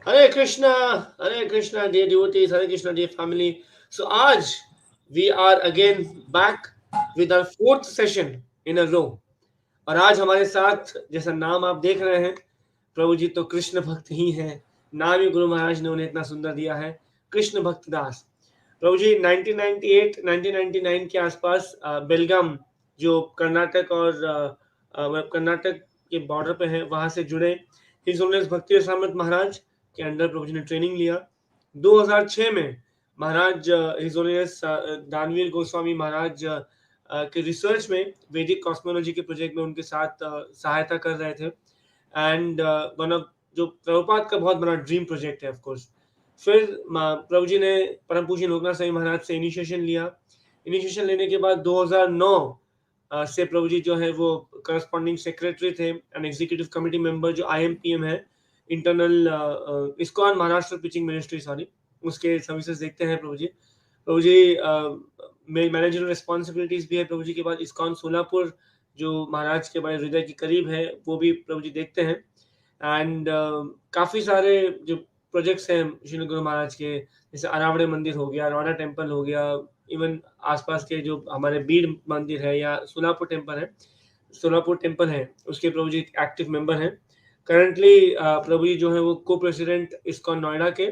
Hare Krishna, dear devotees, Hare Krishna, dear family. So, आज we are again back with our fourth session in a row. और आज हमारे साथ जैसा नाम आप देख रहे हैं, प्रभु जी तो कृष्ण भक्त ही हैं। नाम ही गुरु महाराज ने उन्हें इतना सुंदर दिया है, कृष्ण भक्त दास। प्रभु जी 1998 1999 के आसपास बेलगाम जो कर्नाटक और कर्नाटक के बॉर्डर पे है वहां से जुड़े। हिज होलीनेस भक्ति रसामृत महाराज के अंडर प्रभु जी ने ट्रेनिंग लिया। 2006 में महाराज हिज होलीनेस दानवीर गोस्वामी महाराज के रिसर्च में वैदिक कॉस्मोलॉजी के प्रोजेक्ट में उनके साथ सहायता कर रहे थे। एंड वन ऑफ जो प्रभुपाद का बहुत बड़ा ड्रीम प्रोजेक्ट है ऑफ कोर्स। फिर प्रभु जी ने परम पूज्य लोकनाथ स्वामी महाराज से इनिशिएशन लिया। इनिशिएशन लेने के बाद 2009 से प्रभु जी जो है वो करस्पॉन्डिंग सेक्रेटरी थे एंड एग्जीक्यूटिव कमेटी मेंबर जो IMPM है, internal ISKCON Maharashtra pitching ministry, sorry, उसके सर्विसेज देखते हैं प्रभु जी। प्रभु जी मैनेजर रिस्पॉन्सिबिलिटीज भी है प्रभु जी के बाद। इस्कॉन सोलापुर जो महाराज के बड़े हृदय के करीब है वो भी प्रभु जी देखते हैं। एंड काफ़ी सारे जो प्रोजेक्ट्स हैं श्री गुरु महाराज के, जैसे अरावड़े मंदिर हो गया, रौना टेम्पल हो गया, इवन आसपास के जो हमारे बीड़ मंदिर है या सोलापुर टेम्पल है उसके प्रभु जी एक्टिव मेंबर हैं। करंटली प्रभु जी जो है वो को प्रेसिडेंट इस्कॉन नोएडा के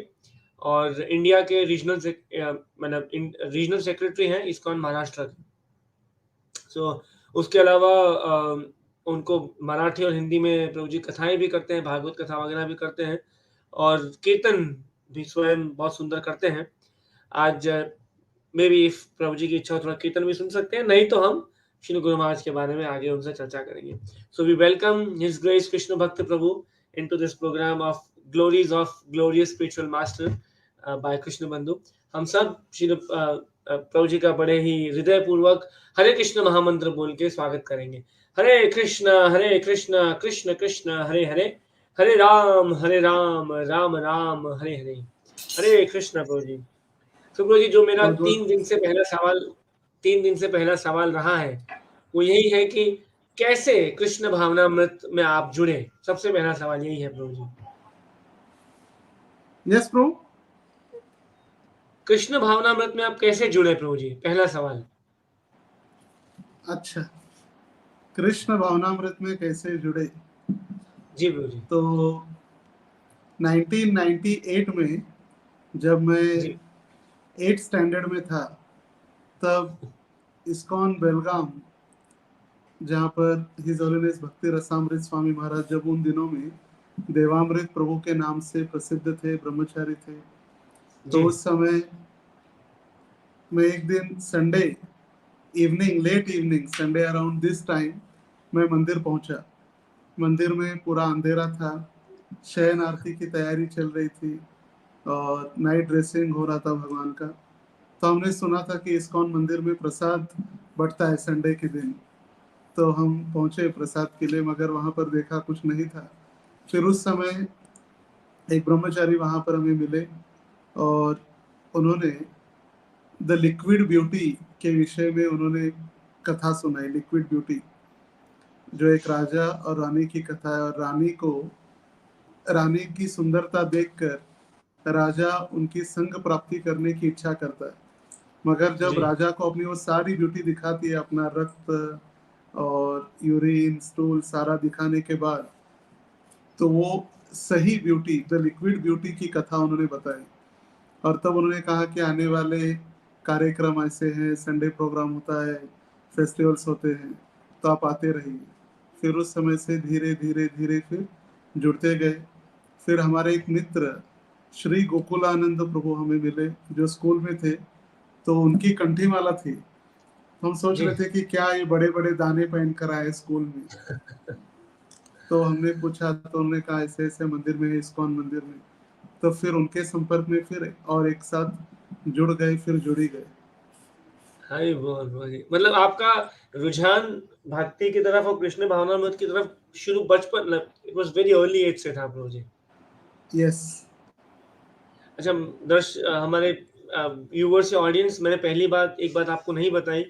और इंडिया के मतलब रीजनल सेक्रेटरी हैं इस्कॉन महाराष्ट्र के। सो उसके अलावा उनको मराठी और हिंदी में प्रभु जी कथाएं भी करते हैं, भागवत कथा वगैरह भी करते हैं और कीर्तन भी स्वयं बहुत सुंदर करते हैं। आज मे बी इफ प्रभु जी की इच्छा हो थोड़ा कीर्तन भी सुन सकते हैं, नहीं तो हम श्री गुरु महाराज के बारे में आगे उनसे चर्चा करेंगे। So we welcome his grace Krishna Bhakta Prabhu into this program of glories of glorious spiritual master by Krishna Bandhu. हम सब श्री प्रभु जी का बड़े ही हृदय पूर्वक हरे कृष्ण महामंत्र बोल के स्वागत करेंगे। हरे कृष्ण कृष्ण कृष्ण हरे हरे, हरे राम राम राम हरे हरे। हरे कृष्ण प्रभु जी। तो प्रभु जी जो मेरा बहुत बहुत 3 दिन से पहला सवाल रहा है वो यही है कि कैसे कृष्ण भावनामृत में आप जुड़े। सबसे पहला सवाल यही है प्रभु जी। यस प्रभु। कृष्ण भावनामृत में आप कैसे जुड़े प्रभु जी, पहला सवाल। अच्छा, कृष्ण भावनामृत में कैसे जुड़े? जी प्रभु जी। तो 1998 में जब मैं 8th स्टैंडर्ड में था तब इस्कॉन बेलगाम, जहाँ पर हिज होलीनेस भक्ति रसामृत स्वामी महाराज जब उन दिनों में देवामृत प्रभु के नाम से प्रसिद्ध थे, ब्रह्मचारी थे, तो उस समय मैं एक दिन Sunday evening, late evening, Sunday around this time मैं मंदिर पहुंचा। मंदिर में पूरा अंधेरा था, शयन आरती की तैयारी चल रही थी और नाइट ड्रेसिंग हो रहा था भगवान का। तो हमने सुना था कि इस्कॉन मंदिर में प्रसाद बंटता है संडे के दिन, तो हम पहुंचे प्रसाद के लिए, मगर वहां पर देखा कुछ नहीं था। फिर उस समय एक ब्रह्मचारी वहां पर हमें मिले और उन्होंने द लिक्विड ब्यूटी के विषय में उन्होंने कथा सुनाई। लिक्विड ब्यूटी जो एक राजा और रानी की कथा है, और रानी की सुंदरता देखकर राजा उनकी संग प्राप्ति करने की इच्छा करता है, मगर जब राजा को अपनी वो सारी ब्यूटी दिखाती है, अपना रक्त और यूरिन स्टूल सारा दिखाने के बाद, तो वो सही ब्यूटी, द लिक्विड ब्यूटी की कथा उन्होंने बताई। और तब उन्होंने कहा कि आने वाले कार्यक्रम ऐसे हैं, संडे प्रोग्राम होता है, फेस्टिवल्स होते हैं, तो आप आते रहिए। फिर उस समय से धीरे धीरे धीरे फिर जुड़ते गए। फिर हमारे एक मित्र श्री गोकुलानंद प्रभु हमें मिले जो स्कूल में थे, तो उनकी कंठी माला थी। हम सोच रहे थे कि क्या ये बड़े बड़े दाने पहन कर आए स्कूल में। तो हमने पूछा तो उन्होंने कहा ऐसे ऐसे मंदिर में है, इस्कॉन मंदिर में। तो फिर उनके संपर्क में फिर और एक साथ जुड़ गए, फिर जुड़ी गए। हाय बहुत मतलब आपका रुझान भक्ति की तरफ और कृष्ण भावनामृत की तरफ शुरू बचपन, it was very early age से था प्रभु जी। यस। अच्छा हमारे व्यूवर्स या ऑडियंस, मैंने पहली बात एक बात आपको नहीं बताई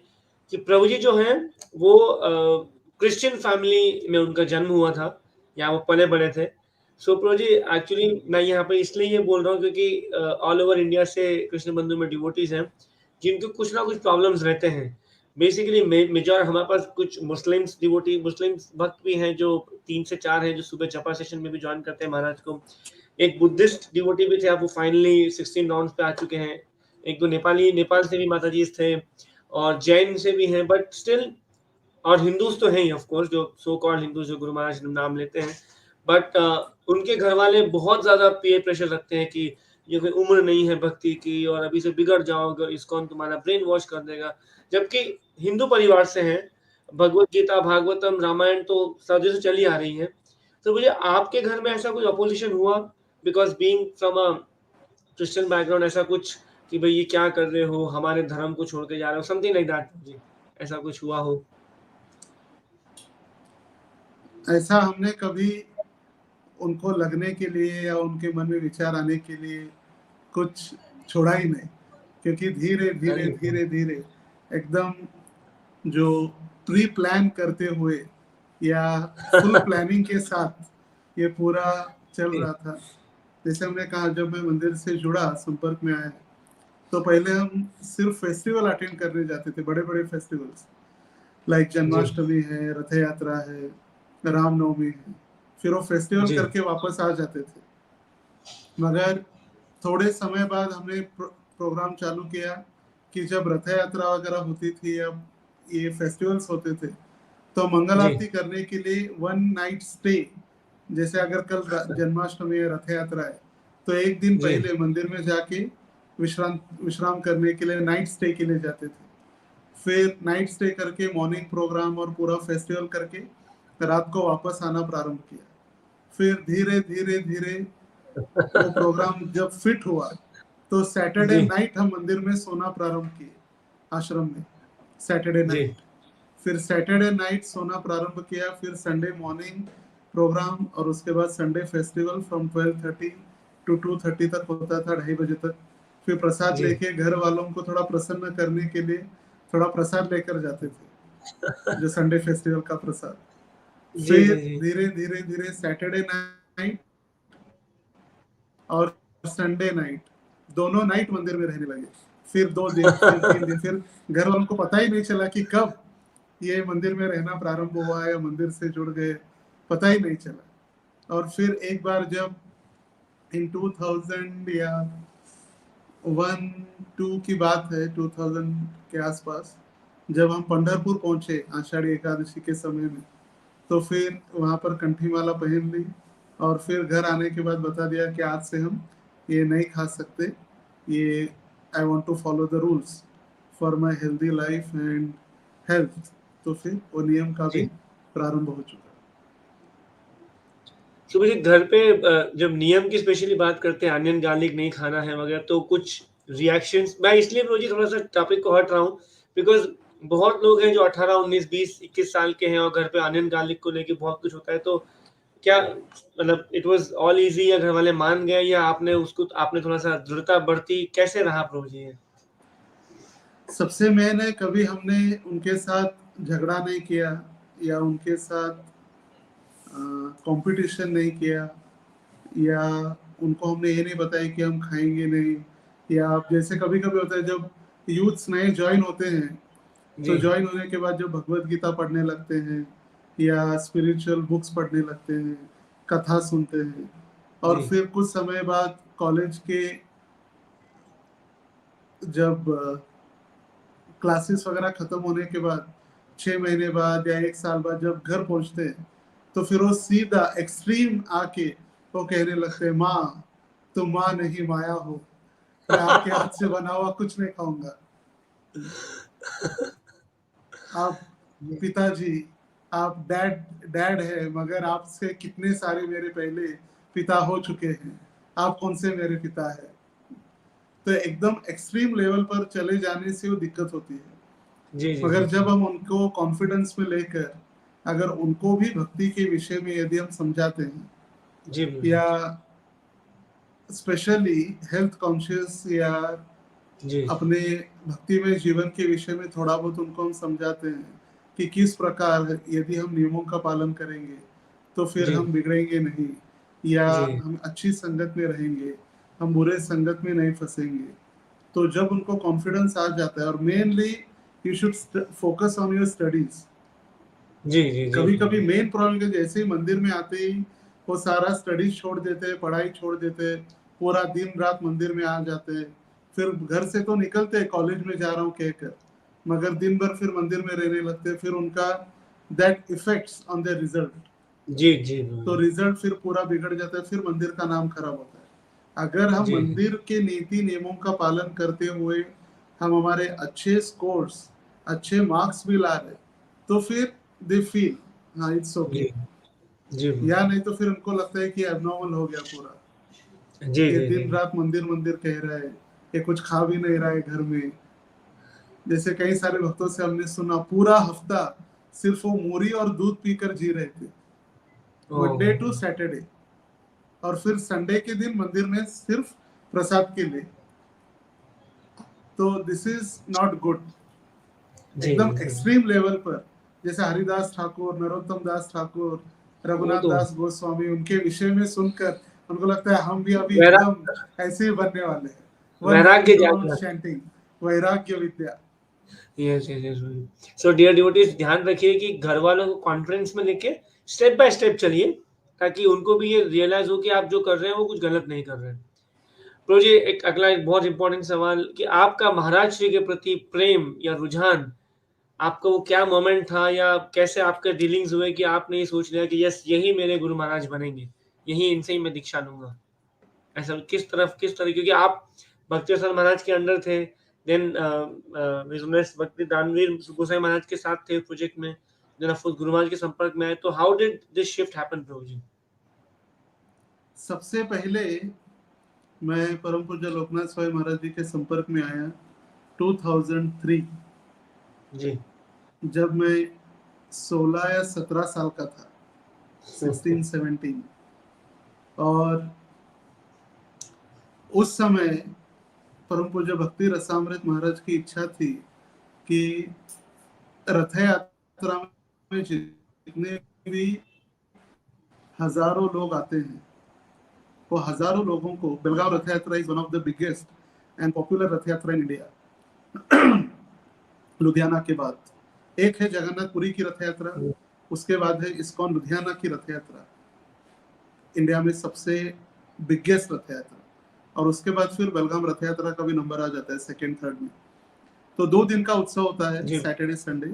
कि प्रभु जी जो हैं वो क्रिश्चियन फैमिली में उनका जन्म हुआ था या वो पले बड़े थे। सो प्रो जी, एक्चुअली मैं यहाँ पे इसलिए ये बोल रहा हूँ क्योंकि ऑल ओवर इंडिया से कृष्ण बंधु में डिवोटीज हैं जिनको कुछ ना कुछ प्रॉब्लम्स रहते हैं। बेसिकली मेजर हमारे पास कुछ मुस्लिम्स डिवोटी, मुस्लिम्स भक्त भी हैं जो 3 से 4 हैं जो सुबह जपा सेशन में भी ज्वाइन करते हैं महाराज को। एक बुद्धिस्ट डिवोटी भी थे, अब वो फाइनली 16 राउंड्स पे आ चुके हैं। एक दो नेपाली, नेपाल से भी माता जी थे और जैन से भी हैं, बट स्टिल, और हिंदूज तो हैं ही ऑफ कोर्स, जो सो कॉल्ड हिंदूज जो गुरु महाराज नाम लेते हैं, बट उनके घर वाले बहुत ज्यादा पीयर प्रेशर रखते हैं कि ये कोई उम्र नहीं है भक्ति की और अभी से बिगड़ जाओगे, इस्कॉन तुम्हारा ब्रेन वॉश कर देगा। जबकि हिंदू परिवार से हैं, भगवत गीता, भागवतम, रामायण तो सदियों से चली आ रही है। तो मुझे आपके घर में ऐसा कुछ अपोजिशन हुआ because being from a Christian background, ऐसा कुछ कि भाई ये क्या कर रहे हो, हमारे धर्म को छोड़ के जा रहे हो, समथिंग लाइक दैट जी, ऐसा कुछ हुआ हो? ऐसा हमने कभी उनको लगने के लिए या उनके मन में विचार आने के लिए कुछ छोड़ा ही नहीं, क्योंकि धीरे धीरे अरे धीरे धीरे एकदम जो प्री प्लान करते हुए या फुल प्लानिंग के साथ ये पूरा चल रहा था। जैसे हमने कहा, जब मैं मंदिर से जुड़ा, संपर्क में आया, तो पहले हम सिर्फ फेस्टिवल अटेंड करने जाते थे, बड़े बड़े फेस्टिवल्स लाइक जन्माष्टमी है, रथ यात्रा है, रामनवमी है, फिर वो फेस्टिवल जी करके वापस आ जाते थे। मगर थोड़े समय बाद हमने प्रोग्राम चालू किया कि जब रथ यात्रा वगैरह होती थी या ये फेस्टिवल्स होते थे, तो मंगल जी आरती करने के लिए 1 नाइट स्टे, जैसे अगर कल जन्माष्टमी या रथ यात्रा है तो एक दिन जी पहले मंदिर में जाके विश्राम करने के लिए नाइट स्टे के लिए जाते थे। फिर नाइट स्टे करके मॉर्निंग प्रोग्राम और पूरा फेस्टिवल करके रात को वापस आना प्रारंभ किया। फिर धीरे धीरे धीरे वो प्रोग्राम जब फिट हुआ तो सैटरडे जी नाइट हम मंदिर में सोना प्रारंभ किए, आश्रम में सैटरडे जी नाइट। फिर सैटरडे नाइट सोना प्रारंभ किया, फिर संडे मॉर्निंग प्रोग्राम, और उसके बाद संडे फेस्टिवल फ्रॉम 12:30 टू 2:30 तक होता था, 2:30 बजे तक। फिर प्रसाद जी लेके घर वालों को थोड़ा प्रसन्न करने के लिए थोड़ा प्रसाद लेकर जाते थे, जो संडे फेस्टिवल का प्रसाद। जी फिर जी जी धीरे धीरे धीरे सैटरडे नाइट और संडे नाइट, दोनों नाइट मंदिर में रहने लगे। फिर 2 दिन, फिर 3 दिन, फिर घर वालों को पता ही नहीं चला कि कब ये मंदिर में रहना प्रारंभ हुआ या मंदिर से जुड़ गए, पता ही नहीं चला। और फिर एक बार जब इन 2000 या 1-2 की बात है, 2000 के आसपास, जब हम पंढरपुर पहुंचे आषाढ़ी एकादशी के समय में, तो फिर वहां पर कंठी माला पहन ली और फिर घर आने के बाद बता दिया कि आज से हम ये नहीं खा सकते, ये I want to follow the rules for my healthy life and health. तो फिर वो नियम का भी जी। प्रारंभ हो चुका। तो मुझे घर पे जब नियम की स्पेशली बात करते हैं, अनियन गार्लिक नहीं खाना है वगैरह, तो कुछ रिएक्शंस, मैं इसलिए मुझे थोड़ा सा टॉपिक को हट रहा हूँ बिकॉज बहुत लोग हैं जो 18, 19, 20, 21 साल के हैं और घर पे अनियन गार्लिक को लेके बहुत कुछ होता है। तो क्या मतलब इट वाज ऑल इजी, या घर वाले मान गए, या आपने उसको, आपने थोड़ा सा दृढ़ता बरती, कैसे रहा प्रभु जी? सबसे मेन है, कभी हमने उनके साथ झगड़ा नहीं किया या उनके साथ कंपटीशन नहीं किया, या उनको हमने ये नहीं बताया कि हम खाएंगे नहीं। या आप जैसे कभी कभी होता है जब यूथ्स नए ज्वाइन होते हैं, तो जी ज्वाइन होने के बाद जब भगवत गीता पढ़ने लगते हैं या स्पिरिचुअल बुक्स पढ़ने लगते हैं, कथा सुनते हैं, और जी फिर कुछ समय बाद कॉलेज के जब क्लासेस वगैरह खत्म होने के बाद 6 महीने बाद या 1 साल बाद जब घर पहुंचते हैं, तो फिर वो सीधा एक्सट्रीम आके वो कहने लगते हैं, माँ तुम माँ नहीं माया हो, मैं आपके हाथ से बना हुआ कुछ नहीं खाऊंगा। आप पिताजी, आप डैड डैड है, मगर आपसे कितने सारे मेरे पहले पिता हो चुके हैं, आप कौन से मेरे पिता है। तो एकदम एक्सट्रीम लेवल पर चले जाने से वो दिक्कत होती है। जी जी मगर जी जब हम उनको कॉन्फिडेंस में लेकर, अगर उनको भी भक्ति के विषय में यदि हम समझाते हैं, जी या स्पेशली हेल्थ कॉन्शियस या जी अपने भक्ति में जीवन के विषय में थोड़ा बहुत उनको हम समझाते हैं कि किस प्रकार यदि हम नियमों का पालन करेंगे तो फिर जी हम बिगड़ेंगे नहीं, या जी हम अच्छी संगत में रहेंगे, हम बुरे संगत में नहीं फंसेंगे। तो जब उनको कॉन्फिडेंस आ जाता है, और mainly you should focus on your studies. जी जी जी कभी जी कभी मेन प्रॉब्लम है, जैसे ही मंदिर में आते ही वो सारा स्टडीज छोड़ देते हैं, पढ़ाई छोड़ देते हैं, पूरा दिन रात मंदिर में आ जाते हैं। फिर घर से तो निकलते हैं कॉलेज में जा रहा हूँ कहकर, मगर दिन भर फिर मंदिर में रहने लगते हैं। फिर उनका that effects on the result. जी जी तो रिजल्ट फिर पूरा बिगड़ जाता है, फिर मंदिर का नाम खराब होता है। अगर हम जी मंदिर के नीति नियमों का पालन करते हुए हम हमारे अच्छे स्कोर्स, अच्छे मार्क्स भी ला रहे, तो फिर दे फील हाँ इट्स ओके। जी जी या नहीं तो फिर उनको लगता है कि एबनॉर्मल हो गया पूरा, जी ये जी जी दिन रात मंदिर मंदिर कह रहा है, ये कुछ खा भी नहीं रहा है घर में। जैसे कई सारे भक्तों से हमने सुना पूरा हफ्ता सिर्फ वो मूरी और दूध पीकर जी रहे थे, मंडे टू ओह सैटरडे, और फिर संडे के दिन मंदिर में सिर्फ प्रसाद के लिए। तो दिस इज नॉट गुड। जी एकदम बिल्कुल एक्सट्रीम लेवल पर, जैसे हरिदास ठाकुर, नरोत्तम दास ठाकुर, वो रघुनाथ तो दास गोस्वामी, उनके विषय में सुनकर उनको लगता है हम भी अभी वैराग एकदम ऐसे ही बनने वाले हैं। वन वैराग्य hand on jagrat chanting, Vairagya Vidya. Yes yes yes so dear devotees ध्यान रखिए कि घर वालों को कॉन्फ्रेंस में लेके स्टेप बाय स्टेप चलिए ताकि उनको भी ये रियलाइज हो कि आप जो कर रहे हैं वो कुछ गलत नहीं कर रहे हैं। तो जी एक अगला एक बहुत इंपॉर्टेंट सवाल कि आपका महाराज श्री के प्रति प्रेम या रुझान आपका वो क्या मोमेंट था या कैसे आपके डीलिंग्स हुए कि आपने ये सोच लिया कि यस यही मेरे गुरु महाराज बनेंगे, यही इनसे ही मैं दीक्षा लूंगा। ऐसा किस तरह क्योंकि आप भक्तिवत्सल महाराज के अंडर थे, देन भक्ति दानवीर गोसाई महाराज के साथ थे प्रोजेक्ट में, then of course Guru Maharaj के संपर्क में आए, तो how did this shift happen Prabhu ji? सबसे पहले मैं परम पूज्य लोकनाथ स्वामी महाराज जी के संपर्क में आया 2003, जी जब मैं 16 या 17 साल का था, 16-17। और उस समय परम पूज्य भक्ति रसामृत महाराज की इच्छा थी कि रथ यात्रा में जितने भी हजारों लोग आते हैं, वो हजारों लोगों को, बेलगांव रथ यात्रा is one of the biggest and popular रथ यात्रा इन इंडिया। लुधियाना के बाद एक है जगन्नाथपुरी की रथ यात्रा, उसके बाद है इस्कॉन लुधियाना की रथ यात्रा, इंडिया में सबसे बिगेस्ट रथ यात्रा। और उसके बाद फिर बेलगाम रथ यात्रा का भी नंबर आ जाता है सेकेंड थर्ड में। तो 2 दिन का उत्सव होता है, जी सैटरडे संडे,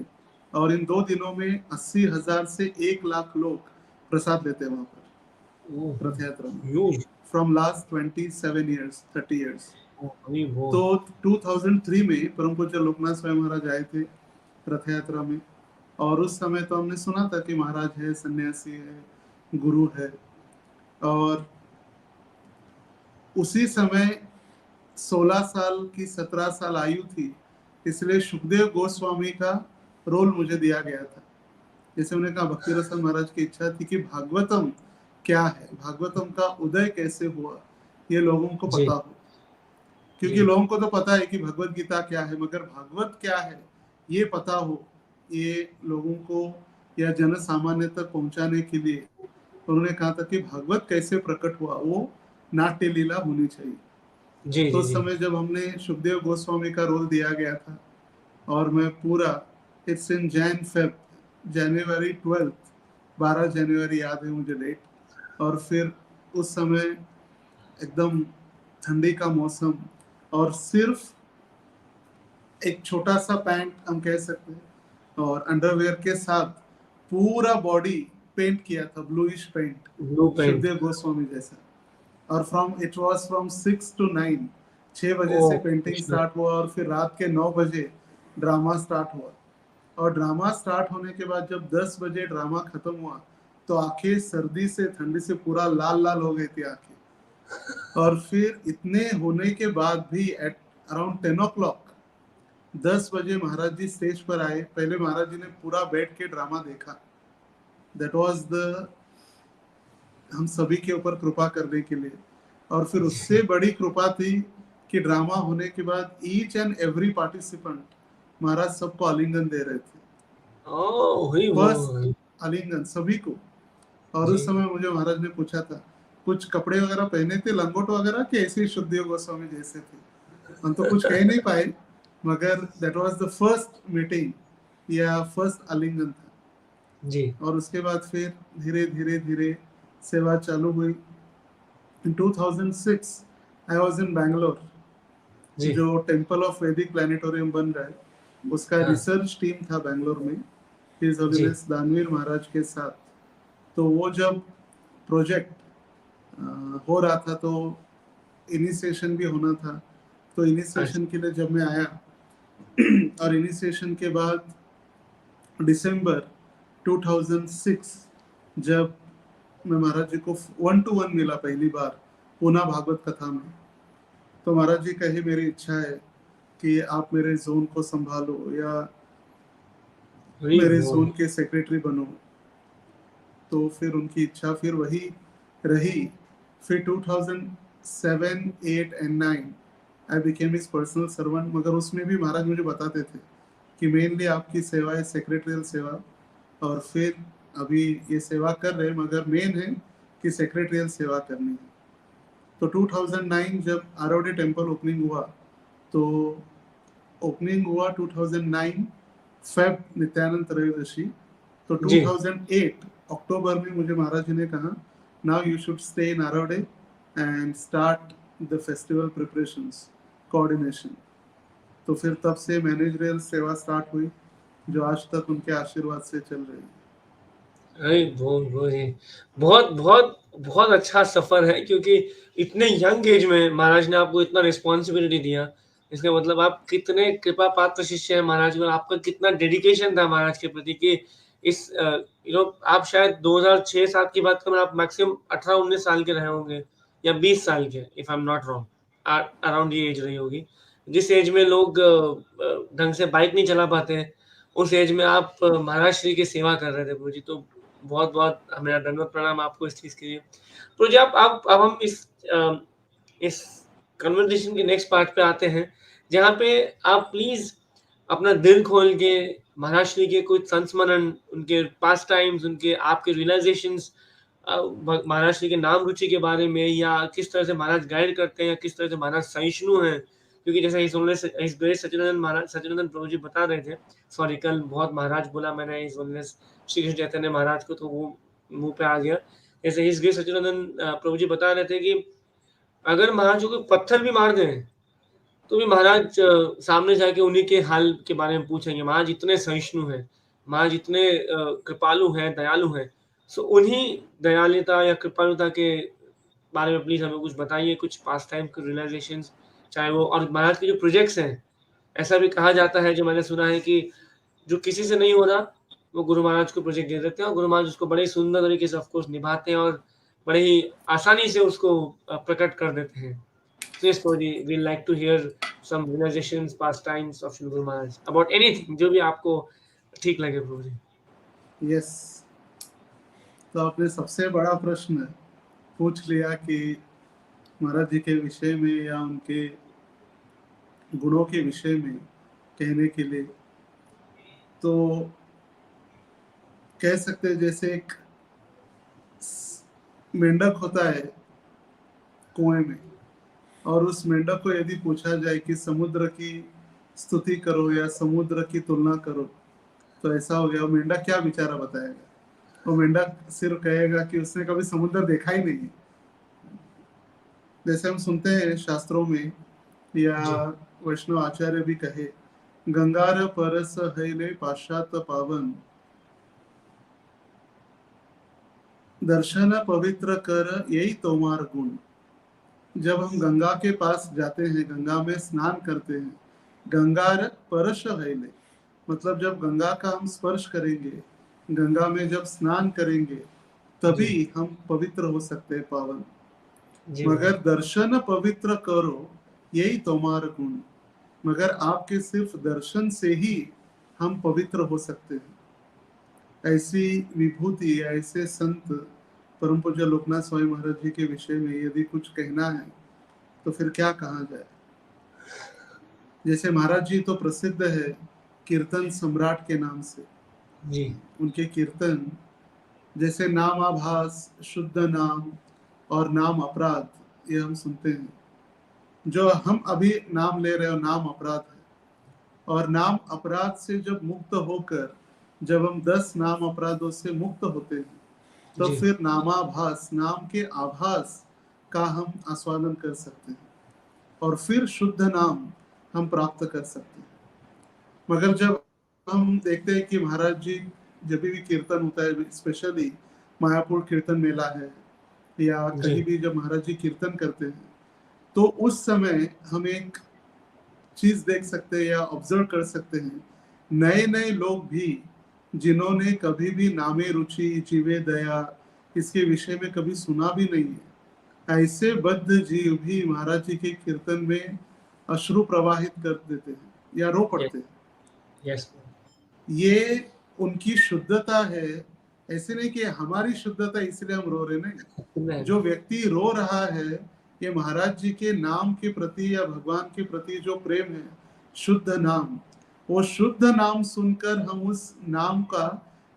और इन 2 दिनों में 80,000 से 1 लाख लोग प्रसाद लेते हैं वहां पर रथ यात्रा में, huge from last 27 years 30 years. अभी वो तो 2003 में परम पूज्य लोकनाथ स्वामी महाराज आए थे रथ यात्रा में, और उस समय तो हमने सुना था कि महाराज है, सन्यासी है, गुरु है। और उसी समय 16 साल की 17 साल आयु थी, इसलिए सुखदेव गोस्वामी का रोल मुझे दिया गया था। जैसे उन्होंने कहा, भक्ति रसन महाराज की इच्छा थी कि भागवतम क्या है, भागवतम का उदय कैसे हुआ, ये लोगों को जी पता हो। क्योंकि जी लोगों को तो पता है कि भगवत गीता क्या है, मगर भागवत क्या है ये पता हो, ये लोगों को या जन सामान्य तक पहुंचाने के लिए उन्होंने कहा था कि भागवत कैसे प्रकट हुआ, वो नाट्य लीला होनी चाहिए। जी तो जी उस जी समय जब हमने सुखदेव गोस्वामी का रोल दिया गया था, और मैं पूरा, इट्स इन जनवरी 12, 12 जनवरी याद है मुझे डेट। और फिर उस समय एकदम ठंडी का मौसम, और सिर्फ एक छोटा सा पैंट हम कह सकते हैं, और अंडरवेयर के साथ पूरा बॉडी पेंट किया था, bluish paint, blue paint Sukhdev Goswami जैसा। और इट वाज फ्रॉम 6 to 9, 6 बजे ओ से पेंटिंग कृष्ण स्टार्ट हुआ, और फिर रात के 9 बजे ड्रामा स्टार्ट हुआ। और ड्रामा स्टार्ट होने के बाद जब 10 बजे ड्रामा खत्म हुआ, तो आंखें सर्दी से, ठंडी से पूरा लाल लाल हो गई थी आंखें। और फिर इतने होने के बाद भी एट अराउंड 10 o'clock, 10 बजे महाराज जी स्टेज पर आए। पहले महाराज जी ने पूरा बैठ के ड्रामा देखा। दैट वाज द, हम सभी के ऊपर कृपा करने के लिए। और फिर उससे बड़ी कृपा थी कि ड्रामा होने के बाद ईच एंड एवरी पार्टिसिपेंट, महाराज सबको आलिंगन दे रहे थे, ओ हुई वो फर्स्ट आलिंगन सभी को। और जी उस समय मुझे महाराज ने पूछा था कुछ कपड़े वगैरह पहने थे लंगोट वगैरह के ऐसे ही शुद्धदेव गोस्वामी जैसे थे। हम तो कुछ कह नहीं पाए, मगर that was the first meeting या फर्स्ट आलिंगन था। जी और उसके बाद फिर धीरे धीरे धीरे सेवा चालू हुई। इन 2006 आई वाज इन बैंगलोर। जी जो टेम्पल ऑफ वैदिक प्लानिटोरियम बन रहा है उसका हाँ रिसर्च टीम था बैंगलोर में, हिज जी होलीनेस दानवीर महाराज के साथ। तो वो जब प्रोजेक्ट हो रहा था तो इनिशिएशन भी होना था। तो इनिशिएशन के लिए जब मैं आया और इनिशिएशन के बाद दिसंबर 2006 जब मैं महाराज जी को 1-to-1 मिला पहली बार पूना भागवत कथा में, तो महाराज जी कहे मेरी इच्छा है कि आप मेरे जोन को संभालो या हरि मेरे बोल जोन के सेक्रेटरी बनो। तो फिर उनकी इच्छा फिर वही रही। फिर 2007, 8 and 9 I became his personal servant. मगर उसमें भी महाराज मुझे बताते थे कि मेनली आपकी सेवा है सेक्रेटरियल सेवा, और फिर अभी ये सेवा कर रहे हैं मगर मेन है कि सेक्रेटरियल सेवा करनी है। तो 2009 जब आरोडे टेम्पल ओपनिंग हुआ, तो ओपनिंग हुआ 2009 फेब नित्यानंद त्रयोदशी। तो जी 2008 अक्टूबर में मुझे महाराज जी ने कहा now you should stay in Aravade and start the festival preparations coordination. तो फिर तब से मैनेजरियल सेवा स्टार्ट हुई जो आज तक उनके आशीर्वाद से चल रही है। अरे बहुत बहुत बहुत बहुत बहुत अच्छा सफर है, क्योंकि इतने यंग एज में महाराज ने आपको इतना रिस्पॉन्सिबिलिटी दिया। इसका मतलब आप कितने कृपा पात्र शिष्य हैं महाराज के, और आपका कितना डेडिकेशन था महाराज के प्रति कि इस आप शायद 2006-7 की बात करें, आप मैक्सिमम 18-19 साल के रहे होंगे या 20 साल के, if I am not wrong, around ये एज रही होगी। जिस एज में लोग ढंग से बाइक नहीं चला पाते हैं, उस एज में आप महाराज श्री की सेवा कर रहे थे प्रभु जी। तो बहुत-बहुत मेरा दंडवत प्रणाम आपको इस चीज़ के लिए। तो जब आप अब हम इस कन्वर्सेशन के नेक्स्ट पार्ट पे आते हैं, जहाँ पे आप प्लीज़ अपना दिल खोल के महाराज श्री के कुछ संस्मरण, उनके पास्ट टाइम्स, उनके आपके रियलाइज़ेशंस, भ महाराज श्री के नाम रुचि के बारे में, या किस तरह से महाराज गाइड करते हैं, या किस तरह से महाराज सहिष्णु हैं। क्योंकि जैसे हिज ग्रेस सच्चिदानंद प्रभु जी बता रहे थे, सॉरी कल बहुत महाराज बोला मैंने, हिज होलीनेस श्री कृष्ण चैतन्य महाराज को, तो वो मुँह पे आ गया। जैसे हिज ग्रेस सच्चिदानंद प्रभु जी बता रहे थे कि अगर महाराज जी को पत्थर भी मार दें, तो भी महाराज सामने जाके उन्हीं के हाल के बारे में पूछेंगे। महाराज इतने सहिष्णु हैं, महाराज इतने कृपालु हैं, दयालु हैं। सो उन्हीं दयालुता या कृपालुता के बारे में प्लीज़ हमें कुछ बताइए, कुछ पास्ट टाइम के रियलाइज़ेशंस, चाहे वो, और महाराज के जो प्रोजेक्ट्स हैं, ऐसा भी कहा जाता है, जो मैंने सुना है कि जो किसी से नहीं हो रहा, वो गुरु महाराज को प्रोजेक्ट दे देते हैं, और गुरु महाराज उसको बड़े ही सुंदर तरीके से ऑफ कोर्स निभाते हैं, और बड़े ही आसानी से उसको प्रकट कर देते हैं। So yes, Prabhuji, we'd like to hear some realizations, pastimes of Shri Guru Maharaj about anything जो भी आपको ठीक लगे प्रभु जी। यस, तो आपने सबसे बड़ा प्रश्न पूछ लिया कि महाराज जी के विषय में या उनके गुणों के विषय में कहने के लिए। तो कह सकते हैं जैसे एक मेंढक होता है कुएं में, और उस मेंढक को यदि पूछा जाए कि समुद्र की स्तुति करो या समुद्र की तुलना करो, तो ऐसा हो गया, मेंढक क्या बेचारा बताएगा? वो मेंढक सिर्फ कहेगा कि उसने कभी समुद्र देखा ही नहीं। जैसे हम सुनते हैं शास्त्रों में या वैष्णव आचार्य भी कहे, गंगार परस हैले पाश्चात पावन, दर्शन पवित्र कर यही तोमार गुण। जब हम गंगा के पास जाते हैं, गंगा में स्नान करते हैं, गंगार परस हैले मतलब जब गंगा का हम स्पर्श करेंगे, गंगा में जब स्नान करेंगे, तभी हम पवित्र हो सकते हैं, पावन। मगर दर्शन पवित्र करो यही तुम्हारा गुण, मगर आपके सिर्फ दर्शन से ही हम पवित्र हो सकते हैं। ऐसी विभूति, ऐसे संत परम पूज्य लोकनाथ स्वामी महाराज जी के विषय में यदि कुछ कहना है तो फिर क्या कहा जाए। जैसे महाराज जी तो प्रसिद्ध है कीर्तन सम्राट के नाम से जी। उनके कीर्तन जैसे नामाभास, शुद्ध नाम और नाम अपराध, ये हम सुनते हैं। जो हम अभी नाम ले रहे हो नाम अपराध है, और नाम अपराध से जब मुक्त होकर जब हम 10 नाम अपराधों से मुक्त होते हैं तो जी फिर नामाभास, नाम के आभास का हम आस्वादन कर सकते हैं और फिर शुद्ध नाम हम प्राप्त कर सकते हैं। मगर जब हम देखते हैं कि महाराज जी जब भी कीर्तन होता है, स्पेशली मायापुर कीर्तन मेला है या जी कहीं भी जब महाराज जी कीर्तन करते हैं, तो उस समय हम एक चीज देख सकते हैं या ऑब्जर्व कर सकते हैं, नए नए लोग भी जिन्होंने कभी भी नामे रुचि जीवे दया इसके विषय में कभी सुना भी नहीं है, ऐसे बद्ध जीव भी महाराज जी के कीर्तन में अश्रु प्रवाहित कर देते हैं या रो पड़ते हैं। यस ये उनकी शुद्धता है, ऐसे नहीं कि हमारी शुद्धता इसलिए हम रो रहे, नहीं। जो व्यक्ति रो रहा है ये महाराज जी के नाम के प्रति या भगवान के प्रति जो प्रेम है, शुद्ध नाम, वो शुद्ध नाम सुनकर हम उस नाम का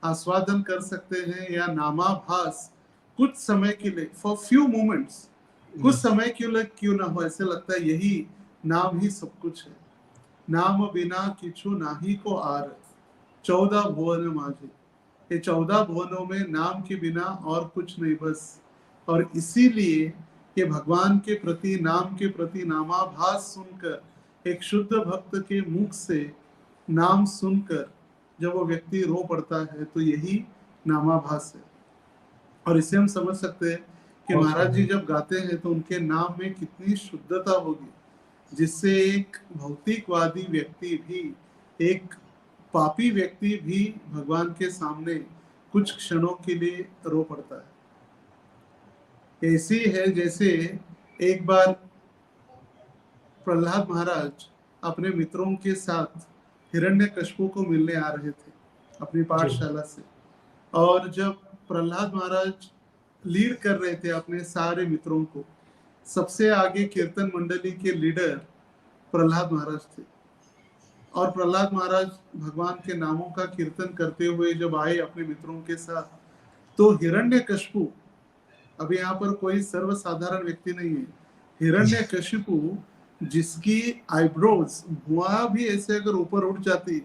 आस्वादन कर सकते हैं या नामाभास कुछ समय के लिए, फॉर फ्यू मोमेंट्स, कुछ समय के लिए क्यों ना हो, ऐसे लगता है यही नाम ही सब कुछ है। नाम बिना किछु नाही को आर 14 भुवन माझे, ये 14 भुवनों में नाम के बिना और कुछ नहीं बस। और इसीलिए कि भगवान के प्रति नाम के प्रति नामाभास सुनकर एक शुद्ध भक्त के मुख से नाम सुनकर जब वो व्यक्ति रो पड़ता है तो यही नामाभास है। और इसे हम समझ सकते हैं कि महाराज जी जब गाते हैं तो उनके नाम में कितनी शुद्धता होगी, जिससे एक भौतिकवादी व्यक्ति भी, एक पापी व्यक्ति भी भगवान के सामने कुछ क्षणों के लिए रो पड़ता है। ऐसी है जैसे एक बार प्रहलाद महाराज अपने मित्रों के साथ हिरण्यकशिपु को मिलने आ रहे थे अपनी पाठशाला से, और जब प्रहलाद महाराज लीड कर रहे थे अपने सारे मित्रों को, सबसे आगे कीर्तन मंडली के लीडर प्रहलाद महाराज थे। और प्रहलाद महाराज भगवान के नामों का कीर्तन करते हुए जब आए अपने मित्रों के साथ, तो हिरण्यकशिपु, अभी यहाँ पर कोई सर्वसाधारण व्यक्ति नहीं है, हिरण्यकशिपु जिसकी आईब्रोज भुआ भी ऐसे अगर ऊपर उठ जाती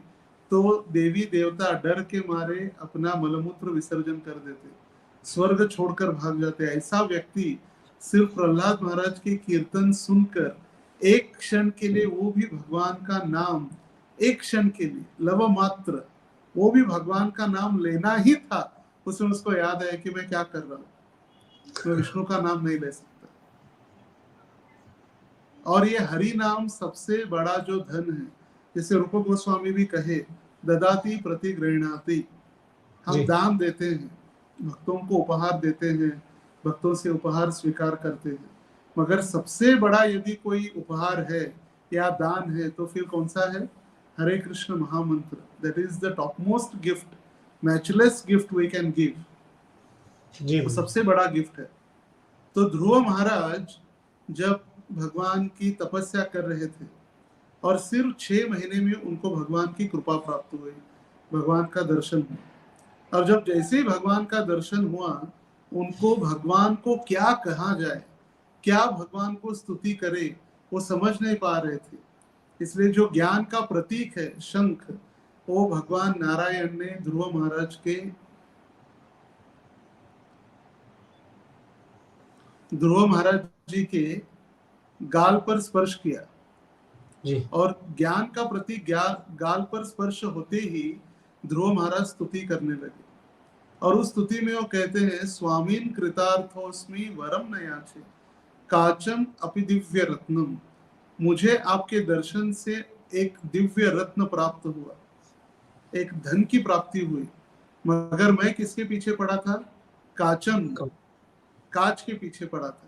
तो देवी देवता डर के मारे अपना मलमूत्र विसर्जन कर देते, स्वर्ग छोड़कर भाग जाते। ऐसा व्यक्ति सिर्फ प्रहलाद महाराज के कीर्तन सुनकर एक क्षण के लिए, वो भी भगवान का नाम, एक क्षण के लिए लव मात्र, वो भी भगवान का नाम लेना ही था, उसमें उसको याद है कि मैं क्या कर रहा हूँ, मैं विष्णु का नाम नहीं ले सकता। और ये हरि नाम सबसे बड़ा जो धन है, जैसे रूप गोस्वामी भी कहे, ददाती प्रतिगृह्णाति, हम दान देते हैं, भक्तों को उपहार देते हैं, भक्तों से उपहार स्वीकार करते हैं, मगर सबसे बड़ा यदि कोई उपहार है या दान है तो फिर कौन सा है? हरे कृष्ण महामंत्र। That is the top most gift, matchless gift we can give, वो सबसे बड़ा गिफ्ट है। तो ध्रुव महाराज जब भगवान की तपस्या कर रहे थे और सिर्फ 6 महीने में उनको भगवान की कृपा प्राप्त हुई, भगवान का दर्शन हुआ, और जब जैसे ही भगवान का दर्शन हुआ उनको भगवान को क्या कहा जाए, क्या भगवान को स्तुति करे, वो समझ नहीं पा रहे थे। इसलिए जो ज्ञान का प्रतीक है शंख, वो भगवान नारायण ने ध्रुव महाराज के, ध्रुव महाराज जी के गाल पर स्पर्श किया जी। और ज्ञान का प्रतीक गाल पर स्पर्श होते ही ध्रुव महाराज स्तुति करने लगे, और उस स्तुति में वो कहते हैं, स्वामीन कृतार्थोस्मि वरम न याचे काचम अपि दिव्य रत्नम, मुझे आपके दर्शन से एक दिव्य रत्न प्राप्त हुआ, एक धन की प्राप्ति हुई, मगर मैं किसके पीछे पड़ा था? काचम, काच के पीछे पड़ा था।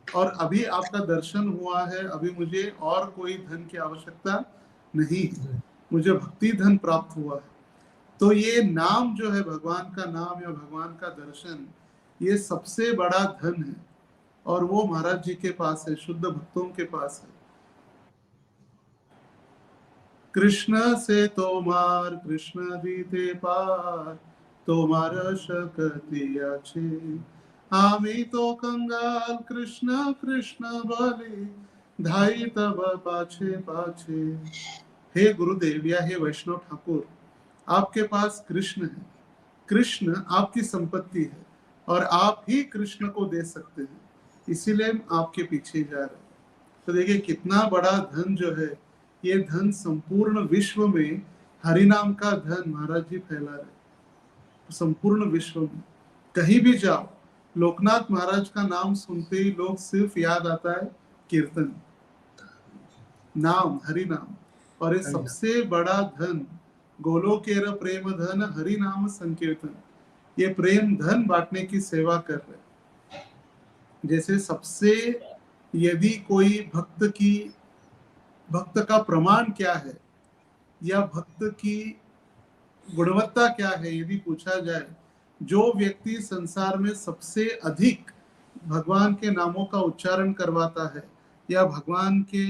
और अभी आपका दर्शन हुआ है, अभी मुझे और कोई धन की आवश्यकता नहीं है, मुझे भक्ति धन प्राप्त हुआ है। तो ये नाम जो है, भगवान का नाम या भगवान का दर्शन, ये सबसे बड़ा धन है, और वो महाराज जी के पास है, शुद्ध भक्तों के पास है। कृष्ण से तोमार कृष्ण दीते पार, तोमार शक्ति आछे आमी तो कंगाल कृष्ण कृष्ण बोले, धाई तब पाछे पाछे। हे गुरुदेव या हे वैष्णव ठाकुर, आपके पास कृष्ण है, कृष्ण आपकी संपत्ति है और आप ही कृष्ण को दे सकते हैं, इसीलिए हम आपके पीछे जा रहे हैं। तो देखिए कितना बड़ा धन जो है, ये धन संपूर्ण विश्व में हरिनाम का धन महाराज जी फैला रहे। संपूर्ण विश्व में कहीं भी जाओ, लोकनाथ महाराज का नाम सुनते ही लोग सिर्फ याद आता है कीर्तन, नाम, हरि नाम। और ये सबसे बड़ा धन, गोलोकेर प्रेम धन हरि नाम संकीर्तन, ये प्रेम धन बांटने की सेवा कर रहे। जैसे सबसे, यदि कोई भक्त का प्रमाण क्या है या भक्त की गुणवत्ता क्या है यदि पूछा जाए, जो व्यक्ति संसार में सबसे अधिक भगवान के नामों का उच्चारण करवाता है या भगवान के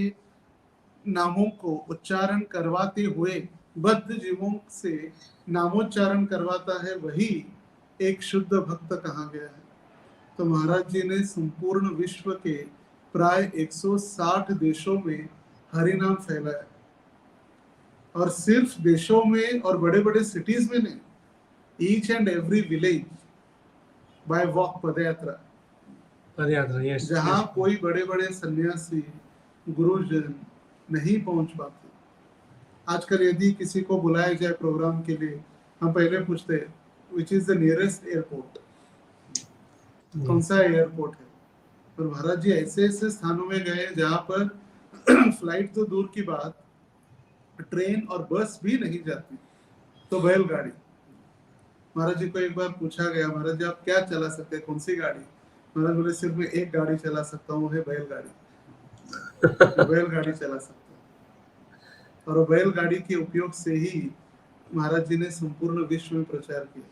नामों को उच्चारण करवाते हुए बद्ध जीवों से नामोच्चारण करवाता है, वही एक शुद्ध भक्त कहा गया है। तो महाराज जी ने संपूर्ण विश्व के प्राय 160 देशों में हरि नाम फैलाया, और सिर्फ देशों में और बड़े बड़े सिटीज में नहीं, each and every village bye walk, padyatra, yes, जहाँ कोई बड़े बड़े सन्यासी गुरुजन नहीं पहुंच पाते। आजकल यदि किसी को बुलाया जाए प्रोग्राम के लिए, हम पहले पूछते हैं which is the nearest airport, कौन सा एयरपोर्ट है। और महाराज जी ऐसे ऐसे स्थानों में गए जहाँ पर फ्लाइट तो दूर की बात, ट्रेन और बस भी नहीं जाती, तो बैलगाड़ी। महाराज जी को एक बार पूछा गया, महाराज जी आप क्या चला सकते हैं, कौन सी गाड़ी। महाराज बोले सिर्फ मैं एक गाड़ी चला सकता हूँ, वो है बैलगाड़ी। बैलगाड़ी चला सकता हूँ। और बैलगाड़ी के उपयोग से ही महाराज जी ने संपूर्ण विश्व में प्रचार किया।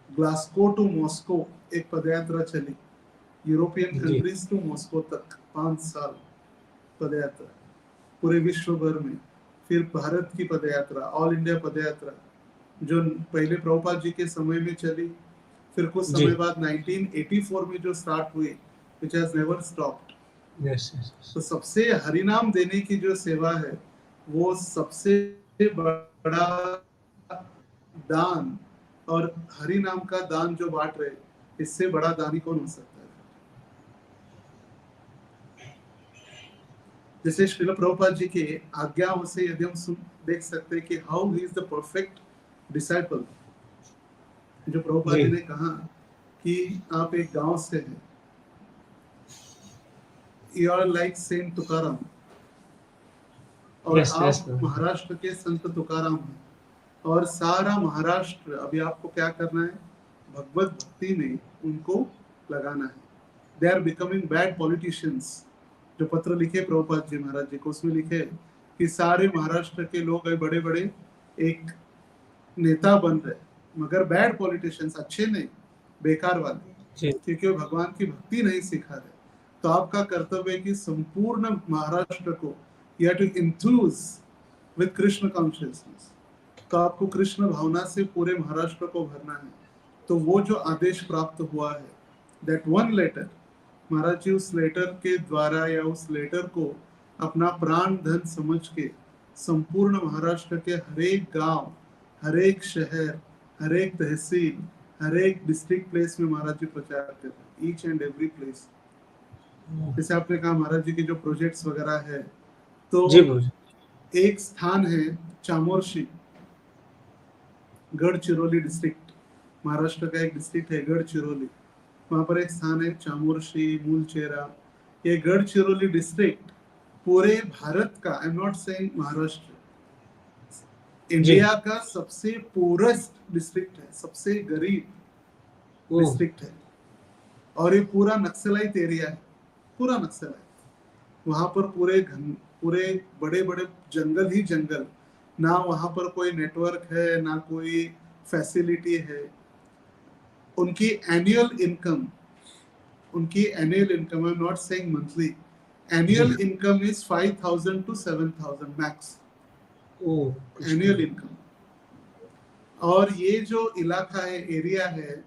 ग्लासगो टू मॉस्को एक पदयात्रा चली, यूरोपियन कंट्रीज टू मॉस्को तक 5 साल पदयात्रा पूरे विश्व भर में। फिर भारत की पदयात्रा, ऑल इंडिया पदयात्रा, जो पहले प्रभुपाद जी के समय में चली, फिर कुछ समय बाद 1984 में जो स्टार्ट हुई, which has never stopped। तो सबसे हरिनाम देने की जो सेवा है, वो सबसे बड़ा दान, और हरिनाम का दान जो बांट रहे, इससे बड़ा दानी कौन हो सकता है। जैसे श्रील प्रभुपाद जी के आज्ञाओं से यदि हम देख सकते हैं कि how he is the perfect disciple. जो प्रभुपाद जी ने कहा कि आप एक गांव से हैं, you are like saint Tukaram, और आप महाराष्ट्र के संत तुकाराम हैं, और सारा महाराष्ट्र अभी आपको क्या करना है, भगवत भक्ति में उनको लगाना है। They are becoming bad politicians. जो पत्र लिखे प्रभुपाद जी महाराज जी को, उसमें लिखे कि सारे महाराष्ट्र के लोग बड़े बड़े एक नेता बन रहे, मगर बैड पॉलिटिशियंस, अच्छे नहीं, बेकार वाले, क्योंकि वो भगवान की भक्ति नहीं सिखा रहे। तो आपका कर्तव्य है कि संपूर्ण महाराष्ट्र को you have to influence with Krishna consciousness. तो आपको कृष्ण भावना से पूरे महाराष्ट्र को भरना है। तो वो जो आदेश प्राप्त हुआ है, दैट वन लेटर, महाराज जी उस लेटर के द्वारा या उस लेटर को अपना प्राण धन समझ के संपूर्ण महाराष्ट्र के हरेक गांव, हरेक शहर, हरेक तहसील, हरेक डिस्ट्रिक्ट प्लेस में महाराज जी प्रचार करते हैं, ईच एंड एवरी प्लेस। जैसे आपने कहा महाराज जी के जो प्रोजेक्ट्स वगैरह है, तो एक स्थान है चामोर्शी, गढ़चिरौली डिस्ट्रिक्ट, महाराष्ट्र का एक डिस्ट्रिक्ट है गढ़चिरौली। वहां पर एक स्थान है चामोर्शी, मूलचेरा। ये गढ़चिरौली डिस्ट्रिक्ट पूरे भारत का, I am not saying Maharashtra, India का सबसे पूरेस्ट डिस्ट्रिक्ट है, सबसे गरीब डिस्ट्रिक्ट है। और ये पूरा नक्सलाइट एरिया है, पूरा नक्सलाइट। वहां पर पूरे बड़े बड़े जंगल ही जंगल, ना वहां पर कोई नेटवर्क है, ना कोई फैसिलिटी है। उनकी annual income, I am not saying monthly, annual income is 5,000 to 7,000 max, annual income. और ये जो इलाका है, एरिया है,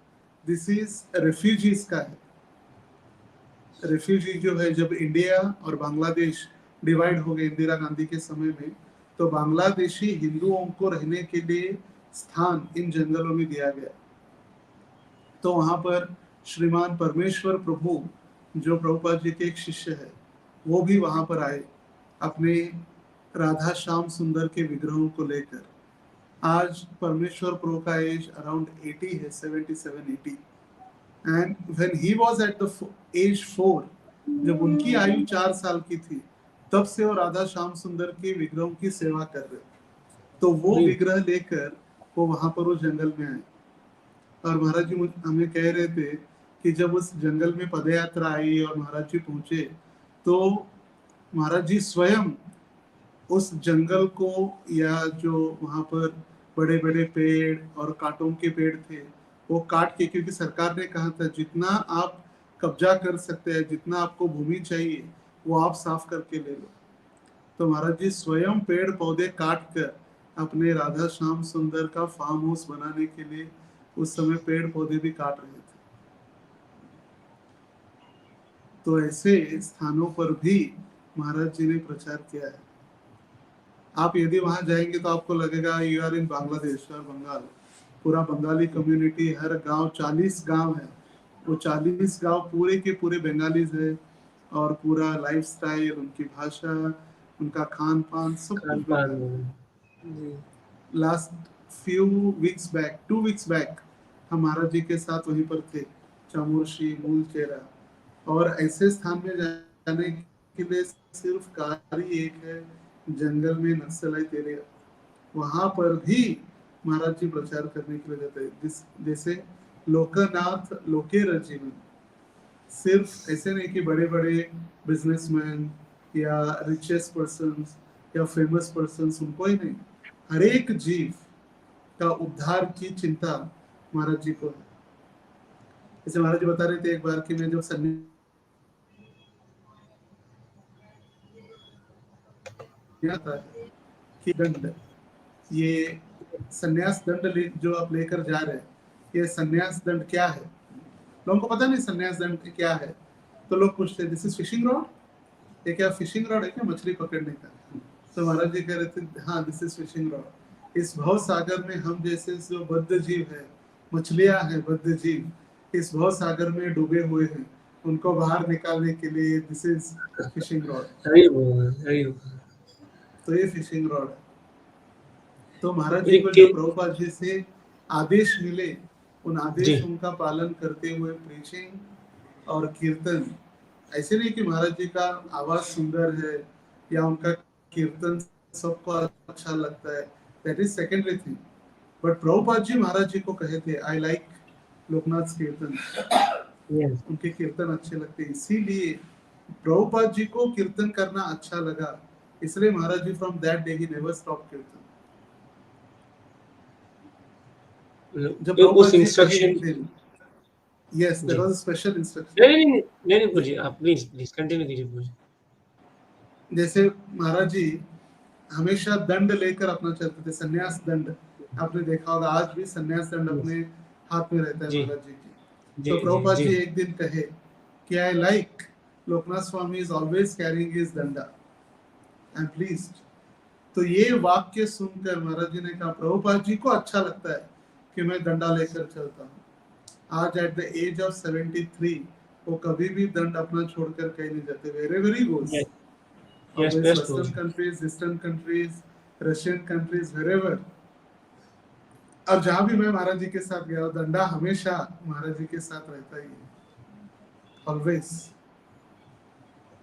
दिस इज रेफ्यूजीज का है। रेफ्यूजी जो है, जब इंडिया और बांग्लादेश डिवाइड हो गए इंदिरा गांधी के समय में, तो बांग्लादेशी हिंदुओं को रहने के लिए स्थान इन जंगलों में दिया गया। तो वहां पर श्रीमान परमेश्वर प्रभु, जो प्रभुपाद जी के एक शिष्य है, वो भी वहां पर आए अपने राधा श्याम सुंदर के विग्रहों को लेकर। आज परमेश्वर प्रभु का एज अराउंड 80 है, 77-80। And when he was at the age 4, जब उनकी आयु 4 साल की थी, तब से वो राधा श्याम सुंदर के विग्रहों की सेवा कर रहे। तो वो विग्रह लेकर वो वहां पर वो जंगल में आए। और महाराज जी हमें कह रहे थे कि जब उस जंगल में पदयात्रा आई और महाराज जी पहुंचे, तो महाराज जी स्वयं उस जंगल को, या जो वहां पर बड़े बड़े पेड़ और कांटों के पेड़ थे, वो काट के, क्योंकि सरकार ने कहा था जितना आप कब्जा कर सकते हैं, जितना आपको भूमि चाहिए, वो आप साफ करके ले लो। तो महाराज जी स्वयं पेड़ पौधे काट कर अपने राधा श्याम सुंदर का फार्म हाउस बनाने के लिए उस समय पेड़ पौधे भी काट रहे थे। तो ऐसे स्थानों पर भी महाराज जी ने प्रचार किया है। आप यदि वहां जाएंगे तो आपको लगेगा यू आर इन बांग्लादेश और बंगाल। पूरा बंगाली कम्युनिटी, हर गांव 40 गांव है, वो 40 गांव पूरे के पूरे बंगालीज है। और पूरा लाइफस्टाइल, उनकी भाषा, उनका खान पान, सब कुछ। Last few weeks back, 2 weeks back, हम महाराज जी के साथ वहीं पर थे, चामुर्शी, मूलचेरा। और ऐसे स्थान में जाने के लिए सिर्फ कार ही एक है, जंगल में नक्सलाइट एरिया, वहां पर भी महाराज जी प्रचार करने के लिए जाते हैं। जैसे लोकनाथ लोके रजीवन, सिर्फ ऐसे नहीं कि बड़े बड़े बिजनेसमैन या रिचेस्ट पर्सन्स या फेमस पर्सन्स, उनको ही नहीं, हर एक जीव का उद्धार की चिंता महाराज जी को है। जैसे महाराज जी बता रहे थे एक बार कि मैं जब था कि दंड, ये संन्यास दंड जो आप लेकर जा रहे हैं, ये संन्यास दंड क्या है? लोगों को पता नहीं संन्यास दंड क्या है। तो लोग पूछते हैं, दिस इज फिशिंग रॉड, ये क्या फिशिंग रॉड है क्या, मछली पकड़ने का? तो महाराज जी कह रहे थे, हाँ दिस इज फिशिंग रॉड। इस भव सागर में हम जैसे जो बद्ध जीव है, मछलियां हैं बद्ध जीव, इस भव सागर में डूबे हुए हैं, उनको बाहर निकालने के लिए दिस इज फिशिंग रॉड। तो ये फिशिंग रॉड है। तो महाराज जी को जो प्रभुपाद जी से आदेश मिले, उन आदेशों का पालन करते हुए प्रीचिंग और कीर्तन। ऐसे नहीं कि महाराज जी का आवाज सुंदर है या उनका कीर्तन सबको अच्छा लगता है, that is secondary thing. But Prabhupada ji Maharaj ji को कहे थे, आई लाइक लोकनाथ कीर्तन, उनके कीर्तन अच्छे लगते, इसीलिए प्रभुपाद जी को कीर्तन करना अच्छा लगा, इसलिए Maharaj ji from that day he never stop kirtan. जब उस instruction, yes there was a special instruction. नहीं पूछिए आप, प्लीज कंटिन्यू कीजिए। पूछिए। जैसे महाराज जी हमेशा दंड लेकर अपना चलते थे, संन्यास दंड, आपने देखा होगा आज भी संन्यास दंड अपने हाथ में रहता है महाराज जी की। तो प्रभुपाद जी एक दिन कहे कि I like Lokanath Swami is always carrying his danda, I am pleased. तो ये वाक्य सुनकर महाराज जी ने कहा, प्रभुपाद जी को अच्छा लगता है कि मैं डंडा लेकर चलता हूँ। आज एट द एज ऑफ 73 वो कभी भी दंड अपना छोड़कर कहीं नहीं जाते। Very goes western countries, eastern countries, Russian countries, wherever. और जहां भी मैं महाराज जी के साथ गया, दंडा हमेशा महाराज जी के साथ रहता ही है, ऑलवेज।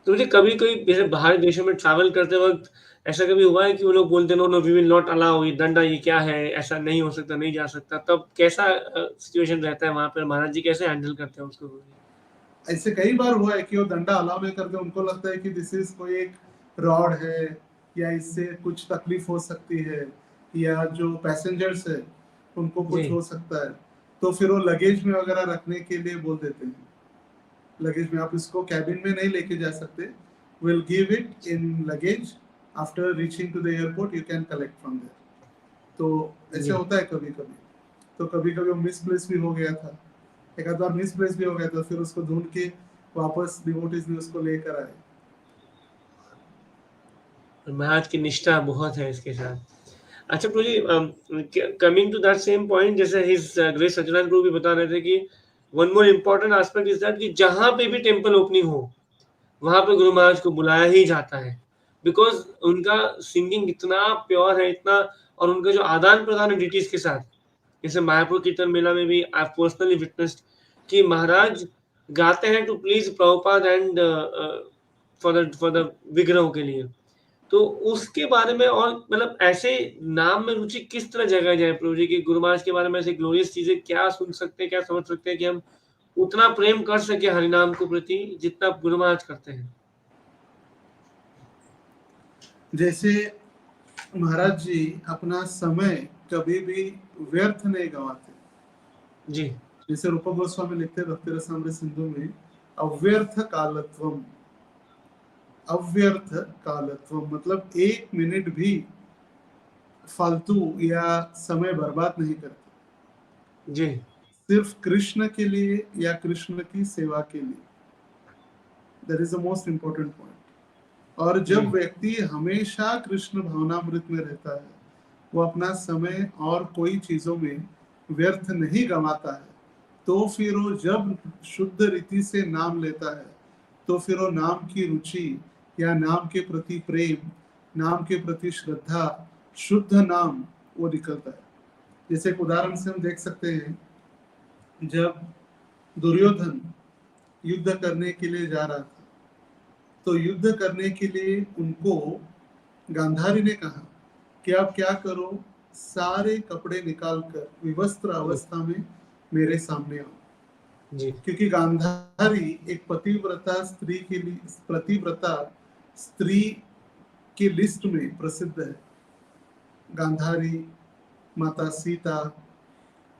तो मुझे कभी कोई जैसे बाहर देशों में ट्रैवल करते वक्त ऐसा कभी हुआ है कि वो लोग बोलते no we will not allow, ये दंडा ये क्या है, ऐसा नहीं हो सकता, नहीं जा सकता, तब कैसा सिचुएशन रहता है वहां पर? महाराज जी कैसे हैंडल करते हैं उसको? ऐसे कई बार हुआ है कि वो दंडा अलाउ नहीं करते, उनको लगता है कि दिस इज कोई एक रॉड है या इससे कुछ तकलीफ हो सकती है, या जो पैसेंजर्स है उनको कुछ हो सकता है। तो फिर वो लगेज में वगैरह रखने के लिए बोल देते हैं, लगेज में आप इसको कैबिन में नहीं लेके जा सकते, will give it in luggage, after reaching to the airport you can collect from there. तो ऐसे होता है कभी कभी। तो कभी कभी मिसप्लेस भी हो गया था, एक आध बार मिसप्लेस भी हो गया तो फिर उसको ढूंढ के वापस डिवोटीज ने उसको लेकर आए। महाराज की निष्ठा बहुत है इसके साथ। अच्छा Prabhu ji, coming to that same point, जैसे हिज ग्रेट सच्चिदानंद प्रभु भी बता रहे थे कि one more important aspect is that कि जहां पे भी टेंपल ओपनिंग हो वहां पे गुरु महाराज को बुलाया ही जाता है, बिकॉज उनका सिंगिंग इतना प्योर है, इतना, और उनका जो आदान प्रदान है डिटीज के साथ, जैसे मायापुर कीर्तन मेला में भी आई पर्सनली विटनेस्ड कि महाराज गाते हैं to please Prabhupada and for the विग्रहों के लिए। तो उसके बारे में, और मतलब ऐसे नाम में रुचि किस तरह जगाई जाए प्रभु जी की, गुरु महाराज के बारे में ऐसी ग्लोरियस चीजें क्या सुन सकते हैं, क्या समझ सकते हैं कि हम उतना प्रेम कर सके हरिनाम को प्रति जितना गुरु महाराज करते हैं। जैसे महाराज जी अपना समय कभी भी व्यर्थ नहीं गंवाते जी। जैसे रूप गोस्वामी लिखते हैं भक्ति रसामृत सिंधु में, अव्यर्थ कालत्वम, अव्यर्थ कालत्वम मतलब एक मिनट भी फालतू या समय बर्बाद नहीं करते, जी। सिर्फ कृष्ण के लिए या कृष्ण की सेवा के लिए। That is the most important point. और जब व्यक्ति हमेशा कृष्ण भावनामृत में रहता है, वो अपना समय और कोई चीजों में व्यर्थ नहीं गंवाता है, तो फिर वो जब शुद्ध रीति से नाम लेता है तो फिर वो नाम की रुचि या नाम के प्रति प्रेम, नाम के प्रति श्रद्धा, शुद्ध नाम वो निकलता है। जैसे एक उदाहरण से हम देख सकते हैं, जब दुर्योधन युद्ध करने के लिए जा रहा था तो युद्ध करने के लिए उनको गांधारी ने कहा कि आप क्या करो, सारे कपड़े निकालकर विवस्त्र अवस्था में मेरे सामने आओ। जी। क्योंकि गांधारी एक पतिव्रता स्त्री के लिए, पतिव्रता स्त्री की लिस्ट में प्रसिद्ध है। गांधारी, माता सीता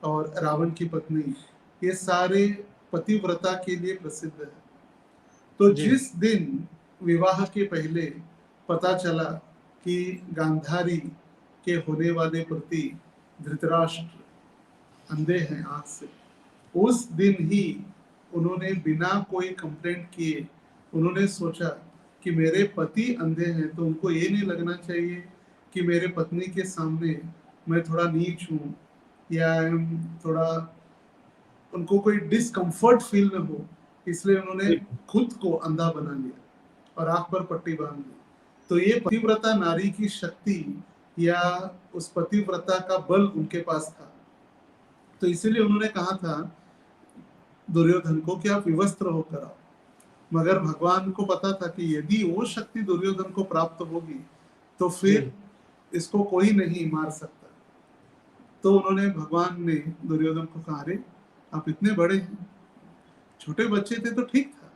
और रावण की पत्नी, ये सारे पतिव्रता के लिए प्रसिद्ध है। तो जिस दिन विवाह के पहले पता चला कि गांधारी के होने वाले पति धृतराष्ट्र अंधे हैं आंख से, उस दिन ही उन्होंने बिना कोई कंप्लेंट किए उन्होंने सोचा कि मेरे पति अंधे हैं तो उनको ये नहीं लगना चाहिए कि मेरे पत्नी के सामने मैं थोड़ा नीच हूँ या थोड़ा उनको कोई डिस्कम्फर्ट फील न हो, इसलिए उन्होंने खुद को अंधा बना लिया और आंख पर पट्टी बांध ली। तो ये पतिव्रता नारी की शक्ति या उस पतिव्रता का बल उनके पास था। तो इसीलिए उन्होंने कहा था दुर्योधन को कि आप विवस्त्र होकर आओ। मगर भगवान को पता था कि यदि वो शक्ति दुर्योधन को प्राप्त होगी तो फिर इसको कोई नहीं मार सकता। तो उन्होंने, भगवान ने दुर्योधन को कहा, अरे आप इतने बड़े हैं, छोटे बच्चे थे तो ठीक था,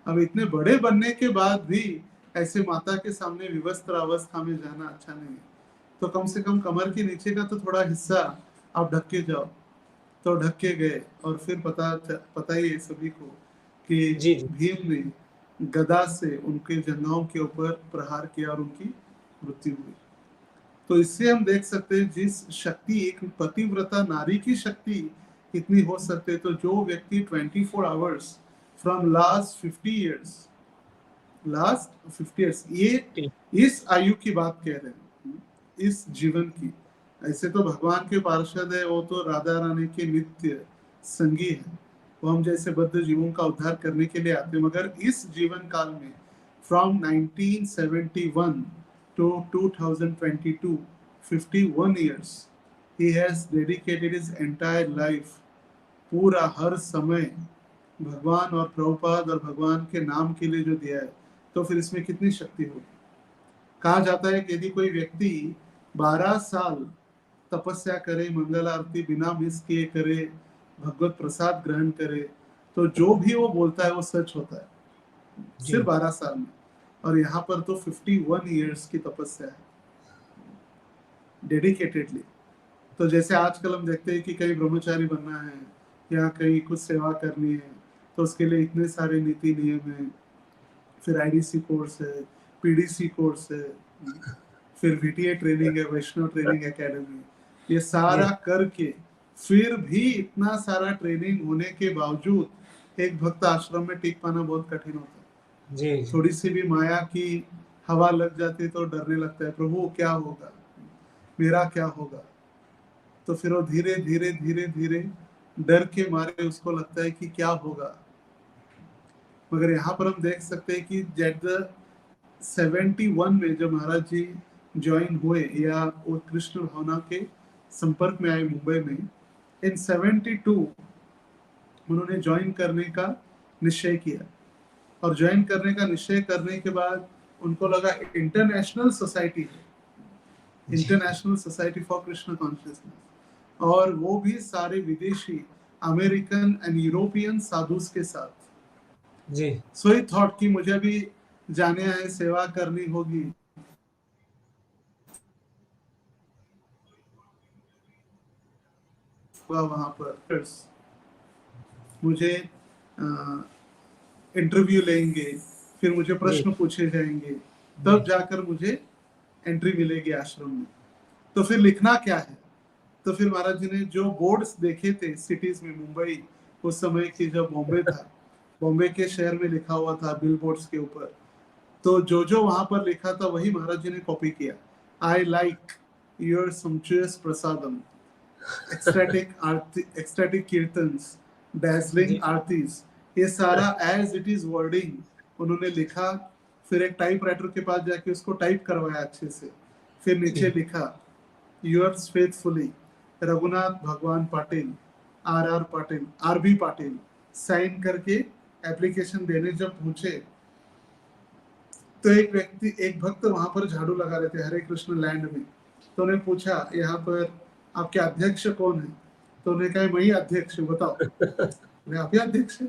अब इतने बड़े बनने के बाद भी ऐसे माता के सामने विवस्त्र अवस्था में जाना अच्छा नहीं है, तो कम से कम कमर के नीचे का तो थोड़ा हिस्सा आप ढक के जाओ। तो ढक के गए और फिर पता ही है सभी को कि भीम ने गदा से उनके जंघाओं के ऊपर प्रहार किया और उनकी मृत्यु हुई। तो इससे हम देख सकते हैं जिस शक्ति एक पतिव्रता नारी की शक्ति इतनी हो सकते, तो जो व्यक्ति 24 आवर्स फ्रॉम लास्ट 50 इयर्स, ये इस आयु की बात कह रहे हैं, इस जीवन की। ऐसे तो भगवान के पार्षद है, वो तो राधा रानी के नित्य संगी है, वो हम जैसे बद्ध जीवों का उद्धार करने के लिए आते हैं। मगर इस जीवन काल में from 1971 to 2022, 51 years, he has dedicated his entire life, पूरा हर समय भगवान और प्रभुपाद और भगवान के नाम के लिए जो दिया है, तो फिर इसमें कितनी शक्ति होगी। कहा जाता है कि यदि कोई व्यक्ति 12 साल तपस्या करे, मंगल आरती बिना मिस किए करे, भगवत प्रसाद ग्रहण करे, तो जो भी वो बोलता है वो सच होता है, सिर्फ 12 साल में। और यहाँ पर तो 51 इयर्स की तपस्या है डेडिकेटेडली। तो जैसे आजकल हम देखते हैं कि कहीं ब्रह्मचारी बनना है या कहीं कुछ सेवा करनी है, तो उसके लिए इतने सारे नीति नियम है, फिर आईडीसी कोर्स है, पीडीसी कोर्स है, फिर वीटीए ट्रेनिंग है, वैष्णव ट्रेनिंग एकेडमी, ये सारा करके फिर भी इतना सारा ट्रेनिंग होने के बावजूद एक भक्त आश्रम में टिक पाना बहुत कठिन होता है। जी थोड़ी सी भी माया की हवा लग जाती तो डरने लगता है, प्रभु क्या होगा, मेरा क्या होगा। तो फिर वो धीरे धीरे धीरे धीरे डर के मारे उसको लगता है कि क्या होगा। मगर यहाँ पर हम देख सकते हैं कि जेट 71 में जब महाराज जी ज्वाइन हुए या वो कृष्ण भावना के संपर्क में आए मुंबई में, इन 72 उन्होंने ज्वाइन करने का निश्चय किया। और ज्वाइन करने का निश्चय करने के बाद उनको लगा इंटरनेशनल सोसाइटी है, international society for Krishna consciousness, और वो भी सारे विदेशी अमेरिकन एंड यूरोपियन साधुस के साथ। जी सो ही थॉट कि मुझे भी जाने आए सेवा करनी होगी। वहां पर मुझे इंटरव्यू लेंगे, फिर मुझे प्रश्न पूछे जाएंगे, तब जाकर मुझे एंट्री मिलेगी आश्रम में। तो फिर लिखना क्या है? तो फिर महाराज जी ने जो बोर्ड्स देखे थे सिटीज में, मुंबई उस समय की जब बॉम्बे था, बॉम्बे के शहर में लिखा हुआ था बिल बोर्ड्स के ऊपर, तो जो वहां पर लिखा था वही महाराज जी ने कॉपी किया। I like your sumptuous prasadam, ecstatic kirtans, dazzling Aarti's, ये सारा एज इट इज वर्डिंग उन्होंने लिखा। फिर एक टाइप राइटर के पास जाके उसको टाइप करवाया अच्छे से। फिर नीचे लिखा yours faithfully Raghunath Bhagwan Patil, R Patil, R B Patil, sign करके एप्लीकेशन देने जब पहुंचे तो एक भक्त वहां पर झाड़ू लगा रहे थे हरे कृष्ण लैंड में। तो उन्हें पूछा यहाँ पर आपके अध्यक्ष कौन है? तो उन्हें कहा मैं ही अध्यक्ष, बताओ। आप ही अध्यक्ष है?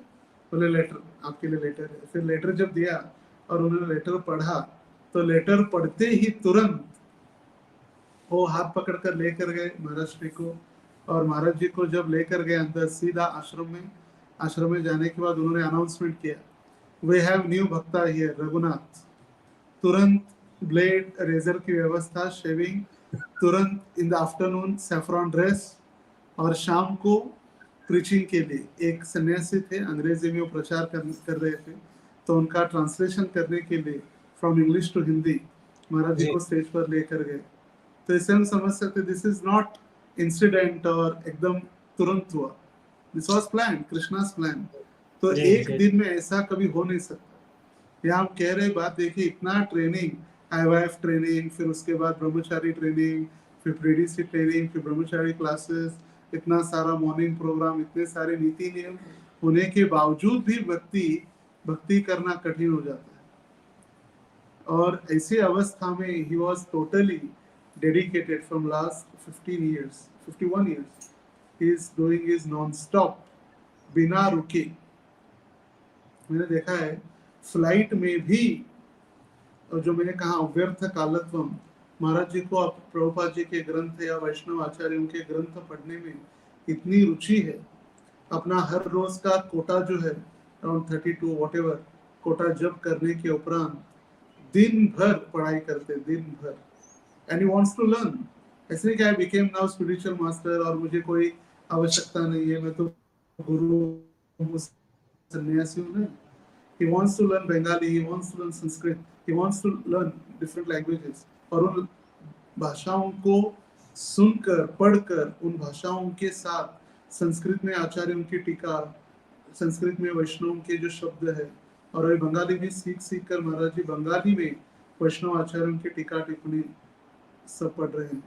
बोले लेटर, आपके लिए लेटर है। फिर लेटर जब दिया और उन्होंने लेटर पढ़ा, तो लेटर पढ़ते ही तुरंत वो हाथ पकड़कर लेकर गए महाराज जी को, और महाराज जी को जब लेकर गए अंदर सीधा आश्रम में जाने के बाद उन्होंने अनाउंसमेंट किया, वी हैव न्यू भक्ता हियर रघुनाथ। तुरंत ब्लेड रेजर की व्यवस्था, शेविंग तुरंत। In the afternoon saffron dress, और शाम को प्रीचिंग के लिए एक सन्यासी थे, अंग्रेजी में वो प्रचार कर रहे थे, तो उनका ट्रांसलेशन करने के लिए फ्रॉम इंग्लिश टू हिंदी महाराज जी को स्टेज पर लेकर गए। तो इसे हम समझ सकते दिस इज नॉट इंसिडेंट और एकदम तुरंत हुआ, this was plan, Krishna's plan. तो एक दिन में ऐसा कभी हो नहीं सकता। यहाँ हम कह रहे बात देखिए, इतना ट्रेनिंग, आईवाईएफ ट्रेनिंग, फिर उसके बाद ब्रह्मचारी ट्रेनिंग, फिर प्रीडीसी ट्रेनिंग, फिर ब्रह्मचारी क्लासेस, इतना सारा मॉर्निंग प्रोग्राम, इतने सारे नीति नियम होने के बावजूद भी भक्ति करना कठिन हो जाता है। और ऐसी अवस्था में he was totally dedicated from last 51 years he is doing his non-stop, बिना रुके। मैंने देखा है फ्लाइट में भी, और जो मैंने कहा अव्यर्थ कालत्वम, महाराज जी को प्रभुपाद जी के ग्रंथ या वैष्णव आचार्यों के ग्रंथ पढ़ने में इतनी रुचि है, अपना हर रोज का कोटा जो है अराउंड 32 व्हाटएवर कोटा जब करने के उपरांत दिन भर पढ़ाई करते, दिन भर। And he wants to learn. ऐसे नहीं कि I became now spiritual master और मुझे कोई आवश्यकता नहीं है, मैं तो गुरु सन्यासी हूँ नहीं। He wants to learn Bengali, he wants to learn Sanskrit, he wants to learn different languages, और उन भाषाओं को सुनकर, पढ़कर, उन भाषाओं के साथ संस्कृत में आचार्यों की टीका, संस्कृत में वैष्णव के जो शब्द है, और अभी बंगाली में सीख कर महाराज जी बंगाली में वैष्णव आचार्यों की टीका टिप्पणी सब पढ़ रहे हैं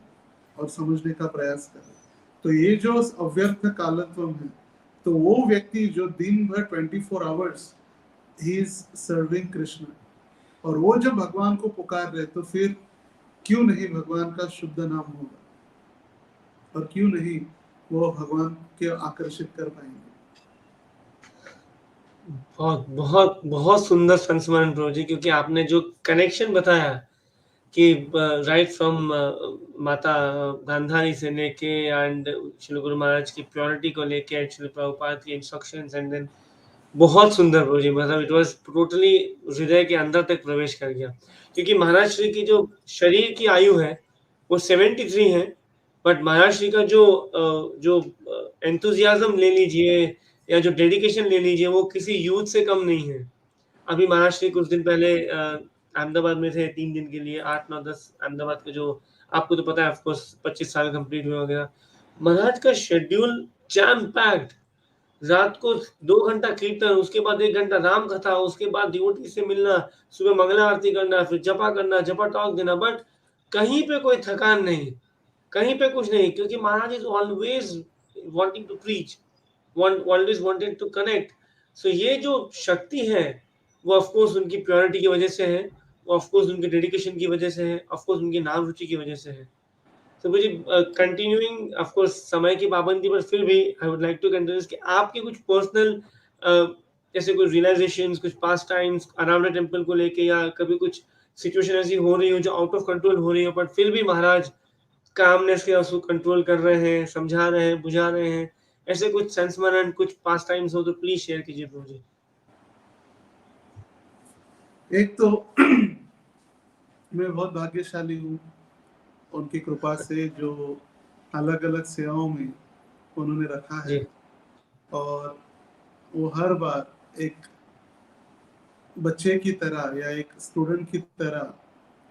और समझने का प्रयास कर रहे हैं। तो ये जो अव्यर्थ कालत्वम है, तो वो व्यक्ति जो दिन भर 24 hours he is serving Krishna, और वो जब भगवान को पुकार रहे, तो फिर क्यों नहीं भगवान का शुद्ध नाम होगा, और क्यों नहीं वो भगवान के आकर्षित कर पाएंगे। बहुत बहुत बहुत सुंदर संस्मरण प्रभु जी, क्योंकि आपने जो कनेक्शन बताया कि राइट फ्रॉम माता गांधारी से लेके एंड श्री गुरु महाराज की प्योरिटी को लेके एंड श्री प्रभुपाद की इंस्ट्रक्शंस, एंड देन बहुत सुंदर प्रभु जी, मतलब इट वाज टोटली हृदय के अंदर तक प्रवेश कर गया। क्योंकि महाराज श्री की जो शरीर की आयु है वो 73 है, बट महाराज श्री का जो एंथुजियाज्म ले लीजिए या जो डेडिकेशन ले लीजिए, वो किसी यूथ से कम नहीं है। अभी महाराज श्री कुछ दिन पहले अहमदाबाद में थे 3 दिन के लिए, 8, 9, 10 अहमदाबाद के जो आपको तो पता है ऑफ कोर्स 25 साल कंप्लीट हुए वगैरह। महाराज का शेड्यूल जैम पैक्ड, रात को 2 घंटा कीर्तन, उसके बाद 1 घंटा राम कथा, उसके बाद डिवोटी से मिलना, सुबह मंगला आरती करना, फिर जपा करना, जपा टॉक देना, बट कहीं पे कोई थकान नहीं, कहीं पे कुछ नहीं, क्योंकि Maharaj is always wanting to preach, always wanted to connect. So ये जो शक्ति है वो ऑफ कोर्स उनकी प्योरिटी की वजह से है, वो ऑफ कोर्स उनके डेडिकेशन की वजह से है, ऑफ कोर्स उनकी नाम रुचि की वजह से है। तो मुझे कंटिन्यूइंग ऑफ कोर्स समय की पाबंदी पर फिर भी I would like to continue कि आपके कुछ पर्सनल जैसे कुछ रियलाइजेशंस, कुछ pastimes around the temple को लेके, या कभी कुछ सिचुएशन ऐसी हो रही हो जो आउट ऑफ कंट्रोल हो रही हो, बट फिर भी महाराज कामनेस के उसको कंट्रोल कर रहे हैं, समझा रहे हैं, बुझा रहे हैं, ऐसे कुछ संस्मरण, कुछ पास्ट टाइम्स हो तो प्लीज शेयर कीजिए मुझे। एक तो मैं बहुत भाग्यशाली हूँ उनकी कृपा से, जो अलग अलग सेवाओं में उन्होंने रखा है, और वो हर बार एक बच्चे की तरह या एक स्टूडेंट की तरह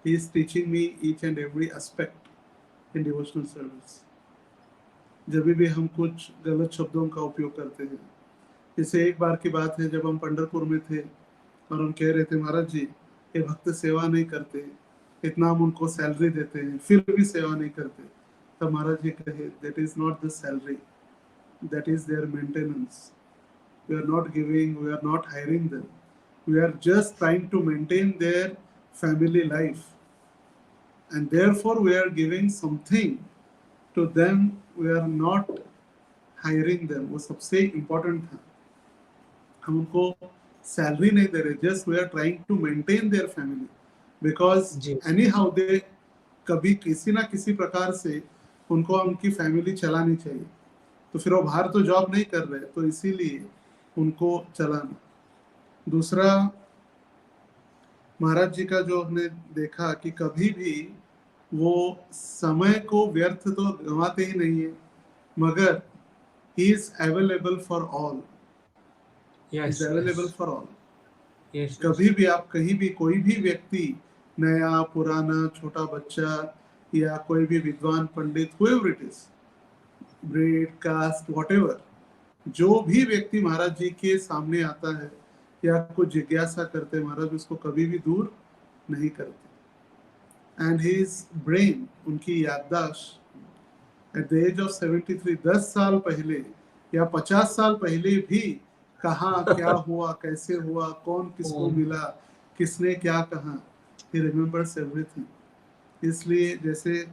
he is teaching me each and every aspect in devotional service. जब भी हम कुछ गलत शब्दों का उपयोग करते हैं, जैसे एक बार की बात है जब हम पंढरपुर में थे और हम कह रहे थे महाराज जी ये भक्त सेवा नहीं करते, इतना हम उनको सैलरी देते हैं फिर भी सेवा नहीं करते, तब महाराज जी कहे that is not the salary, that is their maintenance. We are not giving, we are not hiring them, we are just trying to maintain their family life, and therefore we are giving something to them, we are not hiring them। वो सबसे important था, हम उनको salary नहीं दे रहे, just we are trying to maintain their family, because anyhow they कभी किसी ना किसी प्रकार से उनको उनकी फैमिली चलानी चाहिए, तो फिर वो बाहर तो जॉब नहीं कर रहे, तो इसीलिए उनको चलाना। दूसरा, महाराज जी का जो हमने देखा कि कभी भी वो समय को व्यर्थ तो गंवाते ही नहीं है, मगर he is available for all, is available for all. कभी भी आप कहीं भी कोई भी व्यक्ति, नया पुराना, छोटा बच्चा या कोई भी विद्वान पंडित, whoever it is, breed, caste, whatever, जो भी व्यक्ति महाराज जी के सामने आता है या कुछ जिज्ञासा करते, महाराज उसको कभी भी दूर नहीं करते। एंड हिज ब्रेन, उनकी याददाश्त एट द एज ऑफ 73, 10 साल पहले या 50 साल पहले भी कहाँ क्या हुआ, कैसे हुआ, कौन किसको मिला, किसने क्या कहा, he remembers everything। इसलिए जैसे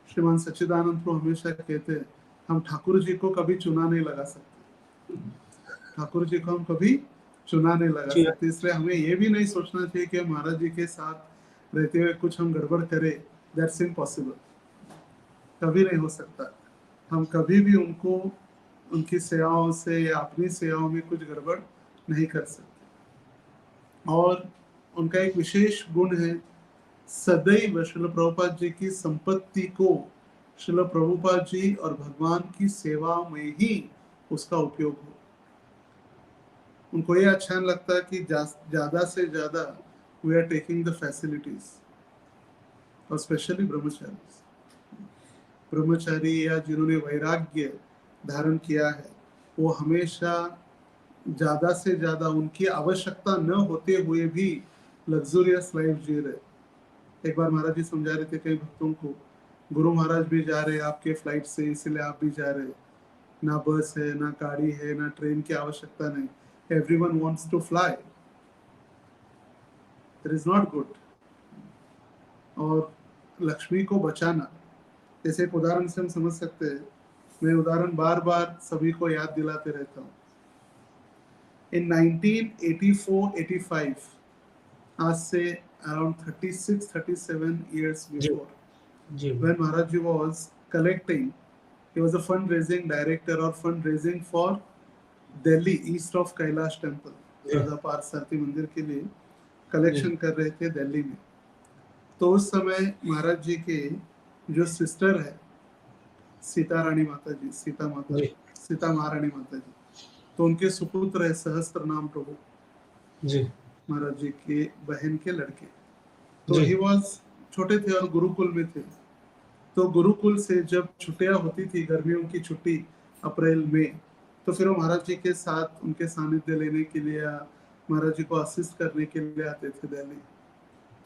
श्रीमान सच्चिदानंद प्रभु हमेशा कहते हैं, हम ठाकुर जी को कभी चुना नहीं लगा सकते, ठाकुर जी को हम कभी चुना नहीं लगा सकते। इसलिए हमें ये भी नहीं सोचना चाहिए कि महाराज जी के साथ रहते हुए कुछ हम गड़बड़ करें, दैट्स इम्पॉसिबल, कभी नहीं हो सकता। हम कभी भी उनको उनकी सेवाओं से या अपनी सेवाओं में कुछ गड़बड़ नहीं कर सकते। और उनका एक विशेष गुण है, सदैव श्रील प्रभुपाद जी की संपत्ति को श्रील प्रभुपाद जी और भगवान की सेवा में ही उसका उपयोग हो। उनको ये अच्छा लगता है कि ज्यादा से ज्यादा we are taking the facilities, और स्पेशली ब्रह्मचारी या जिन्होंने वैराग्य धारण किया है, वो हमेशा ज्यादा से ज्यादा उनकी आवश्यकता न होते हुए भी लग्जूरियस लाइफ जी रहे। एक बार महाराज जी समझा रहे थे कई भक्तों को, गुरु महाराज भी जा रहे आपके फ्लाइट से, इसलिए आप भी जा रहे, ना बस है, ना गाड़ी है, ना ट्रेन की आवश्यकता नहीं, everyone wants to fly, that is not good। और लक्ष्मी को बचाना, जैसे एक उदाहरण से हम समझ सकते हैं, मैं उदाहरण बार बार सभी को याद दिलाते रहता हूँ। in 1984-85, आज से around 36-37 years before, when Maharaj Ji was collecting, he was a fundraising director or fundraising for Delhi East of Kailash temple, Radha Parthasarathi मंदिर के लिए कलेक्शन कर रहे थे दिल्ली में। तो उस समय महाराज जी के जो सिस्टर है सीता रानी माता जी, जी सीता महारानी माता जी, तो उनके सुपुत्र है सहस्त्र नाम प्रभु जी महाराज जी के बहन के लड़के। तो जी ही वॉज छोटे थे और गुरुकुल में थे। तो गुरुकुल से जब छुट्टियां होती थी, गर्मियों की छुट्टी अप्रैल में, तो फिर वो महाराज जी के साथ उनके सानिध्य लेने के लिए या महाराज जी को असिस्ट करने के लिए आते थे दिल्ली।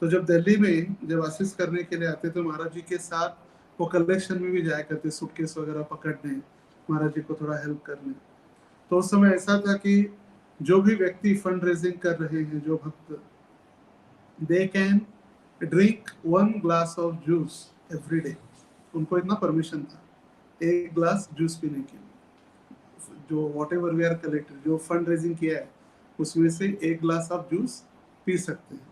तो जब दिल्ली में जब असिस्ट करने के लिए आते तो महाराज जी के साथ वो कलेक्शन में भी जाया करते, सूटकेस वगैरह पकड़ने, महाराज जी को थोड़ा हेल्प करने। तो उस समय ऐसा था कि जो भी व्यक्ति फंड रेजिंग कर रहे हैं, जो भक्त, they can drink 1 glass of juice every day. उनको इतना परमिशन था 1 ग्लास जूस पीने के लिए। जो whatever we are collected, जो फंड रेजिंग किया है उसमें से 1 ग्लास ऑफ जूस पी सकते हैं।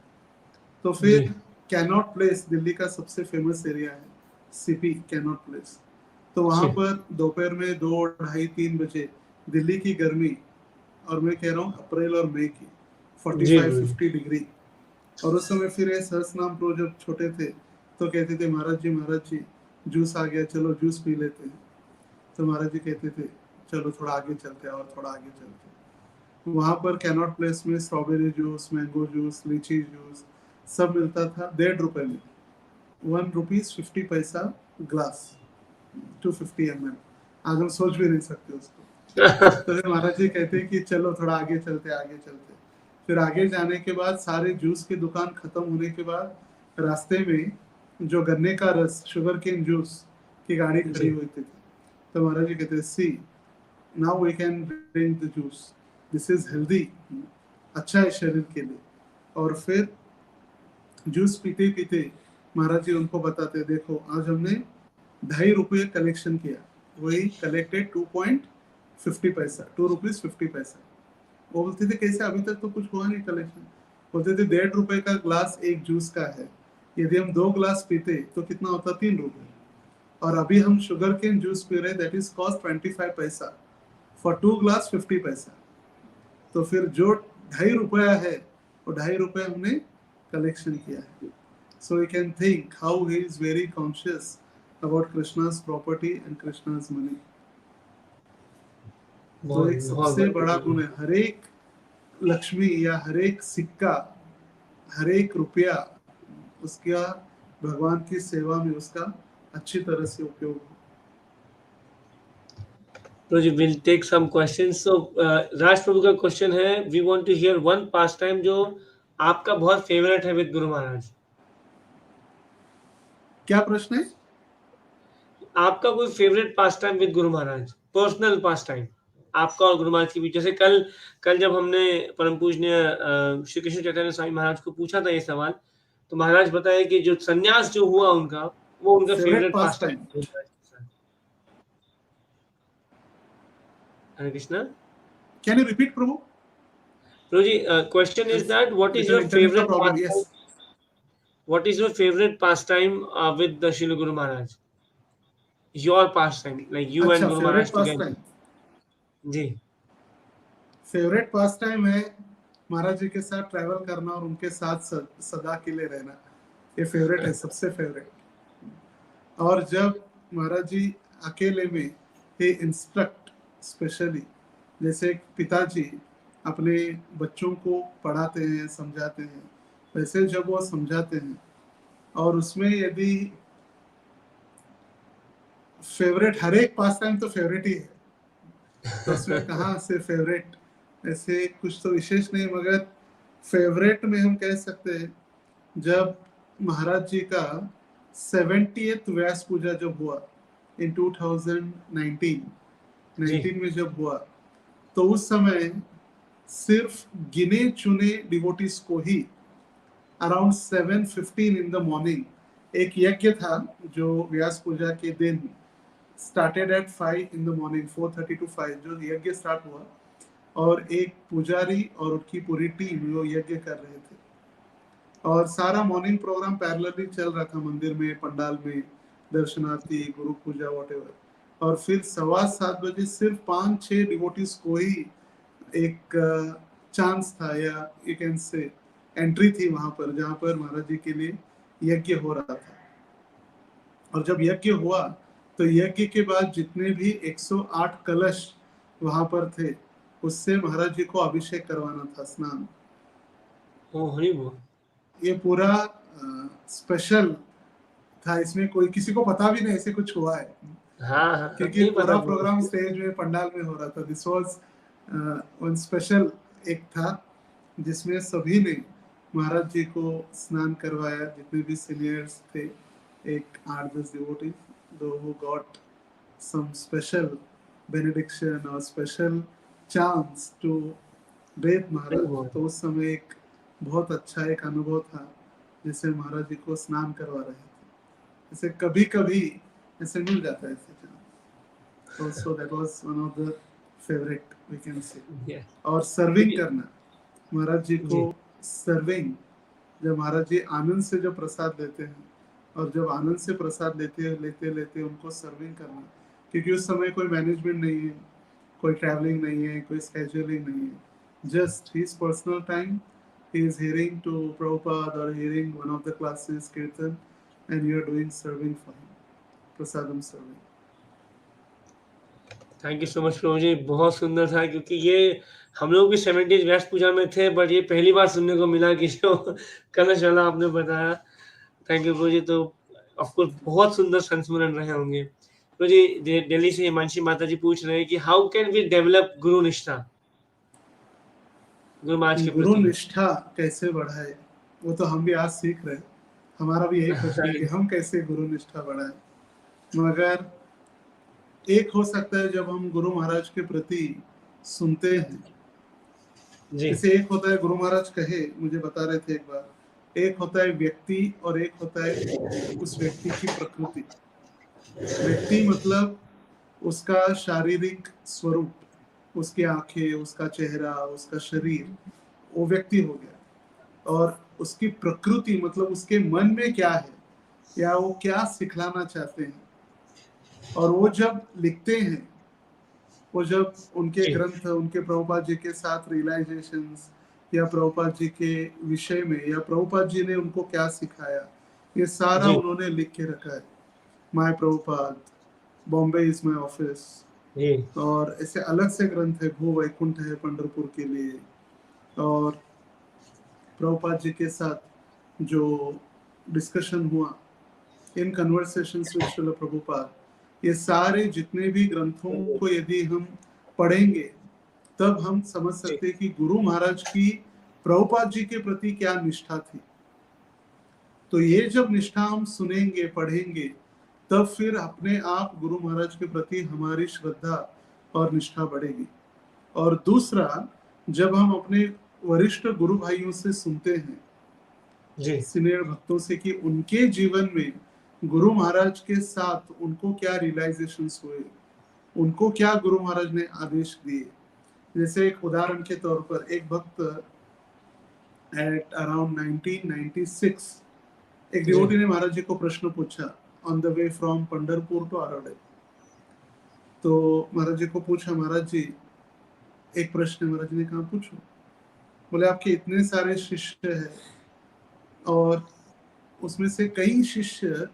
तो फिर जी कैनॉट प्लेस दिल्ली का सबसे फेमस एरिया है, सीपी कैनॉट प्लेस। तो वहां जी पर दोपहर में 2, ढाई, 3 बजे दिल्ली की गर्मी, और मैं कह रहा हूँ अप्रैल और मई की, जी 45-50 डिग्री। और उस समय फिर ये सहस्रनाम प्रो जब छोटे थे तो कहते थे महाराज जी जूस आ गया, चलो जूस पी लेते हैं। तो महाराज जी कहते थे चलो थोड़ा आगे चलते हैं, और थोड़ा आगे चलते हैं। वहां पर कैनॉट प्लेस में स्ट्रॉबेरी जूस, मैंगो जूस, लीची जूस सब मिलता था 1.5 रुपए में, 1 रुपीज 50 पैसा ग्लास, 250 ml। आज हम सोच भी नहीं सकते उसको। तो फिर महाराज जी कहते हैं कि चलो थोड़ा आगे चलते, आगे चलते। फिर आगे जाने के बाद सारे जूस की दुकान खत्म होने के बाद रास्ते में जो गन्ने का रस, शुगर केन जूस की गाड़ी खड़ी हुई थी। तो महाराज जी कहते, see now we can drink the juice, this is healthy, अच्छा है शरीर के लिए। और फिर जूस पीते पीते महाराज जी उनको बताते, देखो आज हमने 2.5 रुपये कलेक्शन किया, वही कलेक्टेड 2.50 पैसा, 2 रुपीज 50 पैसा। वो बोलते थे कैसे, अभी तक तो कुछ हुआ नहीं कलेक्शन। बोलते थे 1.5 रुपए का ग्लास एक जूस का है, यदि हम 2 ग्लास पीते तो कितना होता, 3 रुपए। और अभी हम शुगर केन जूस पी रहे, दैट इज कॉस्ट 25 पैसा फॉर 2 ग्लास 50 पैसा। तो फिर जो 2.5 रुपया है वो 2.5 रुपये हमने कलेक्शन किया है। So you can think how he is very conscious about Krishna's property and Krishna's money. तो एक सबसे बड़ा गुण है, हर एक लक्ष्मी या हर एक सिक्का, हर एक रुपया उसका भगवान की सेवा में उसका अच्छी तरह से उपयोग हो। तो जी will take some questions. So Raj Prabhu का क्वेश्चन है, we want to hear one pastime जो आपका बहुत फेवरेट है विद गुरु महाराज। क्या प्रश्न है? आपका कोई favourite pass time with Guru Maharaj, personal pass time आपका और गुरु महाराज के बीच। जैसे कल जब हमने परम पूजनीय श्री कृष्ण चैतन्य स्वामी महाराज को पूछा था ये सवाल, तो महाराज बताया कि जो संन्यास जो हुआ उनका, वो उनका favourite pastime. Hare Krishna. Can you repeat, Prabhu? Prabhu ji, question is that what is your favourite pastime, what is your favorite pastime with the Srila Guru Maharaj? Your pastime, like you and Guru Maharaj together. जी favourite pastime है महाराज जी के साथ travel करना और उनके साथ सदा के लिए रहना, ये फेवरेट है, सबसे फेवरेट। और जब महाराज जी अकेले में ही इंस्ट्रक्ट, स्पेशली जैसे पिताजी अपने बच्चों को पढ़ाते हैं, समझाते हैं, वैसे जब वो समझाते हैं और उसमें यदि फेवरेट, हर एक पास टाइम तो फेवरेट ही है, तो उसमें कहाँ से फेवरेट, ऐसे कुछ तो विशेष नहीं, मगर फेवरेट में हम कह सकते हैं जब महाराज जी का 70th व्यास पूजा जब हुआ इन 2019 में जब हुआ, तो उस समय सिर्फ गिने चुने डिवोटीज को ही अराउंड 7:15 इन द मॉर्निंग एक यज्ञ था जो व्यास पूजा के दिन started at 5 in the morning, 4:30 to 5 जो यज्ञ स्टार्ट हुआ, और एक पुजारी और उनकी पूरी टीम वो यज्ञ कर रहे थे, और सारा मॉर्निंग प्रोग्राम पैरेलली चल रहा था मंदिर में, पंडाल में, दर्शनार्थी, गुरु पूजा, व्हाटएवर। और फिर 7:15 बजे सिर्फ 5-6 डिवोटीज को ही एक चांस था, या यू कैन से एंट्री थी वहां पर, जहां पर महाराज जी के लिए यज्ञ हो रहा था। और जब यज्ञ हुआ तो यज्ञ के बाद जितने भी 108 कलश वहां पर थे, उससे महाराज जी को अभिषेक करवाना था, स्नान। ओ हरि बोल। ये पूरा स्पेशल था, इसमें कोई किसी को पता भी नहीं ऐसे कुछ हुआ है, हाँ हाँ हाँ, क्योंकि नहीं पता पूरा प्रोग्राम मुझे। स्टेज में पंडाल में हो रहा था। दिस वाज वन स्पेशल एक था जिसमें सभी ने महाराज जी को स्नान करवाया, जितने भी सीनियर्स थे, एक 8-10 डिवोटी, दो who got some special benediction और special chance to bathe Hari Maharaj. बोल। तो उस समय एक बहुत अच्छा एक अनुभव था, जैसे महाराज जी को स्नान करवा रहे थे। ऐसे कभी कभी ऐसे मिल जाता है ऐसे chance. also that was one of the favorite we can say। Yes, और सर्विंग क्योंकि करना, महाराज जी को जी सर्विंग, जब महाराज जी आनंद से जब प्रसाद लेते हैं, और जब आनंद से प्रसाद लेते लेते लेते उनको सर्विंग करना, क्योंकि उस समय कोई मैनेजमेंट नहीं है, कोई ट्रैवलिंग नहीं है, कोई स्केड्यूलिंग नहीं है, just his personal time, he is hearing to Prabhupada or hearing one of the classes kirtan, and you are doing serving for him, prasadam serving। Thank you so much Prabhu ji, बहुत सुंदर था, क्योंकि ये हम लोग भी 70s व्यास पूजा में थे, बट ये पहली बार सुनने को मिला कि जो कलश वाला आपने बताया। थैंक यू प्रभु जी। तो ऑफ कोर्स बहुत सुंदर संस्मरण रहे होंगे। प्रभु जी, दिल्ली से हिमांशी माता जी पूछ रहे हैं कि हाउ कैन वी डेवलप गुरु निष्ठा, गुरु महाराज के गुरु प्रति। निष्ठा कैसे बढ़ाए, वो तो हम भी आज सीख रहे हैं। हमारा भी यही प्रश्न है कि हम कैसे गुरु निष्ठा बढ़ाए। मगर एक हो सकता है जब हम गुरु महाराज के प्रति सुनते हैं, जी जैसे एक होता है गुरु महाराज कहे, मुझे बता रहे थे एक बार, एक होता है व्यक्ति और एक होता है उस व्यक्ति की प्रकृति। व्यक्ति मतलब उसका शारीरिक स्वरूप, उसकी आंखें, उसका चेहरा, उसका शरीर, वो व्यक्ति हो गया। और उसकी प्रकृति मतलब उसके मन में क्या है, या वो क्या सिखलाना चाहते हैं। और वो जब लिखते हैं, वो जब उनके जी ग्रंथ, उनके प्रभुपाद जी के साथ रियलाइजेशंस, या प्रभुपाद जी के विषय में, या प्रभुपाद जी ने उनको क्या सिखाया, ये सारा जी उन्होंने लिख के रखा है। My Prabhupada, Bombay is my office, जी और ऐसे अलग से ग्रंथ है, भू वैकुंठ है पंढरपुर के लिए। और प्रभुपाद जी के साथ जो डिस्कशन हुआ इन कन्वर्सेशंस विद श्रील प्रभुपाद, ये सारे जितने भी ग्रंथों को यदि हम पढ़ेंगे, तब हम समझ जी सकते हैं कि गुरु महाराज की प्रभुपाद जी के प्रति क्या निष्ठा थी। तो ये जब निष्ठा हम सुनेंगे, पढ़ेंगे, तब फिर अपने आप गुरु महाराज के प्रति हमारी श्रद्धा और निष्ठा बढ़ेगी। और दूसरा, जब हम अपने वरिष्ठ गुरु भाइयों से सुनते हैं, जी सीनियर भक्तों से, कि उनके जीवन में गुरु महाराज के साथ उनको क्या रियलाइजेशंस हुए, उनको क्या गुरु महाराज ने आदेश दिए। जैसे एक उदाहरण के तौर पर, एक भक्त एट अराउंड 1996 एक जी डिवोटी ने महाराज जी को प्रश्न पूछा on the way from Pandharpur to Aravade. तो महाराज जी को पूछा, महाराज जी एक प्रश्न है। महाराज जी ने कहा पूछो। बोले आपके इतने सारे शिष्य हैं, और उसमें से कई शिष्य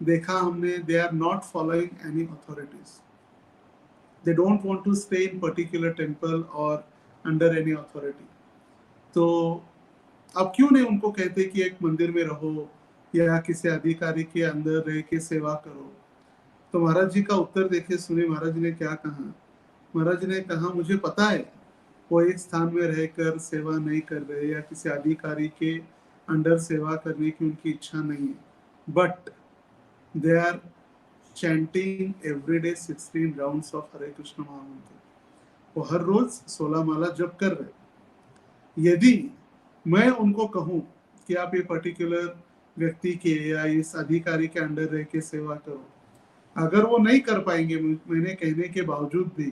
देखा हमने, they are not following any authorities, they don't want to stay in particular temple और अंडर एनी अथॉरिटी। तो आप क्यों नहीं उनको कहते कि एक मंदिर में रहो या किसी अधिकारी के अंदर रह के सेवा करो। तो महाराज जी का उत्तर देखिए, सुनिए महाराज जी ने क्या कहा। महाराज जी ने कहा, मुझे पता है वो एक स्थान में रहकर सेवा नहीं कर रहे, या किसी अधिकारी के अंडर सेवा करने की उनकी इच्छा नहीं है, but they are chanting every day 16 rounds of Hare Krishna Mahamantra. वो हर रोज 16 माला जप कर रहे। यदि मैं उनको कहूं कि आप ये पर्टिकुलर व्यक्ति के या इस अधिकारी के अंडर रह के सेवा करो, अगर वो नहीं कर पाएंगे मैंने कहने के बावजूद भी,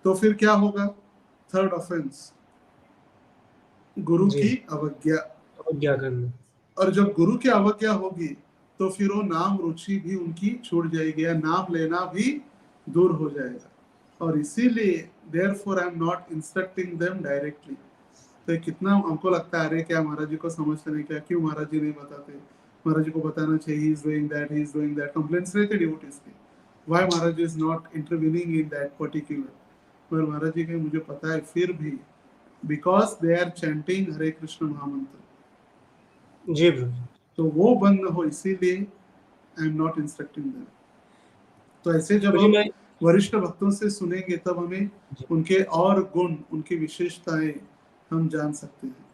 तो फिर क्या होगा? थर्ड ऑफेंस, गुरु जी की अवज्ञा। और क्या करना। और जब गुरु की अवज्ञा होगी, तो फिर वो नाम रुचि भी उनकी छूट जाएगी, या नाम लेना भी दूर हो जाएगा। और इसीलिए therefore I am not instructing them directly। तो कितना हमको लगता है, अरे क्या महाराज जी को समझते नहीं, क्या क्यों महाराज जी नहीं बताते, महाराज जी को बताना चाहिए, he is doing that, he is doing that, complaints रहते डिवोटीज के। why Maharaj is not intervening in that particular, पर महाराज जी के मुझे पता है फिर भी because they are chanting हरे कृष्ण महामंत्र, जी प्रभु, तो वो बंद न हो इसीलिए I am not instructing them. तो ऐसे जब प्रभु जी हम मैं वरिष्ठ भक्तों से सुनेंगे तब हमें उनके और गुण, उनकी विशेषताएं हम जान सकते हैं।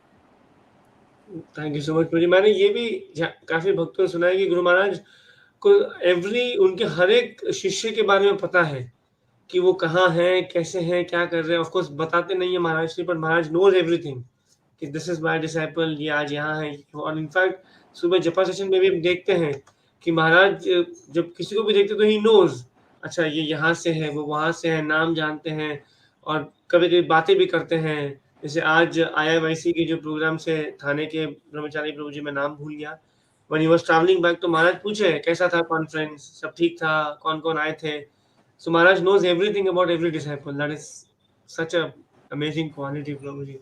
Thank you so much Prabhu जी। मैंने ये भी काफी भक्तों ने सुना है कि गुरु महाराज को उनके हर एक शिष्य के बारे में पता है कि वो कहाँ हैं, कैसे हैं, क्या कर रहे हैं। ऑफ कोर्स बताते नहीं है महाराज जी, पर महाराज नोज एवरीथिंग कि दिस इज माय डिसाइपल, ये आज यहाँ है। और इनफैक्ट सुबह जपा सेशन में भी हम देखते हैं कि महाराज जब किसी को भी देखते तो ही नोज, अच्छा ये यहाँ से है, वो वहाँ से है, नाम जानते हैं और कभी-कभी बातें भी करते हैं। जैसे आज आईआईवाईसी के जो प्रोग्राम से थाने के ब्रह्मचारी प्रभु जी, मैं नाम भूल गया, when he was travelling back, तो महाराज पूछे कैसा था कॉन्फ्रेंस, सब ठीक था, कौन-कौन आए थे। So Maharaj knows everything about every disciple. That is such a amazing quality, प्रभु जी।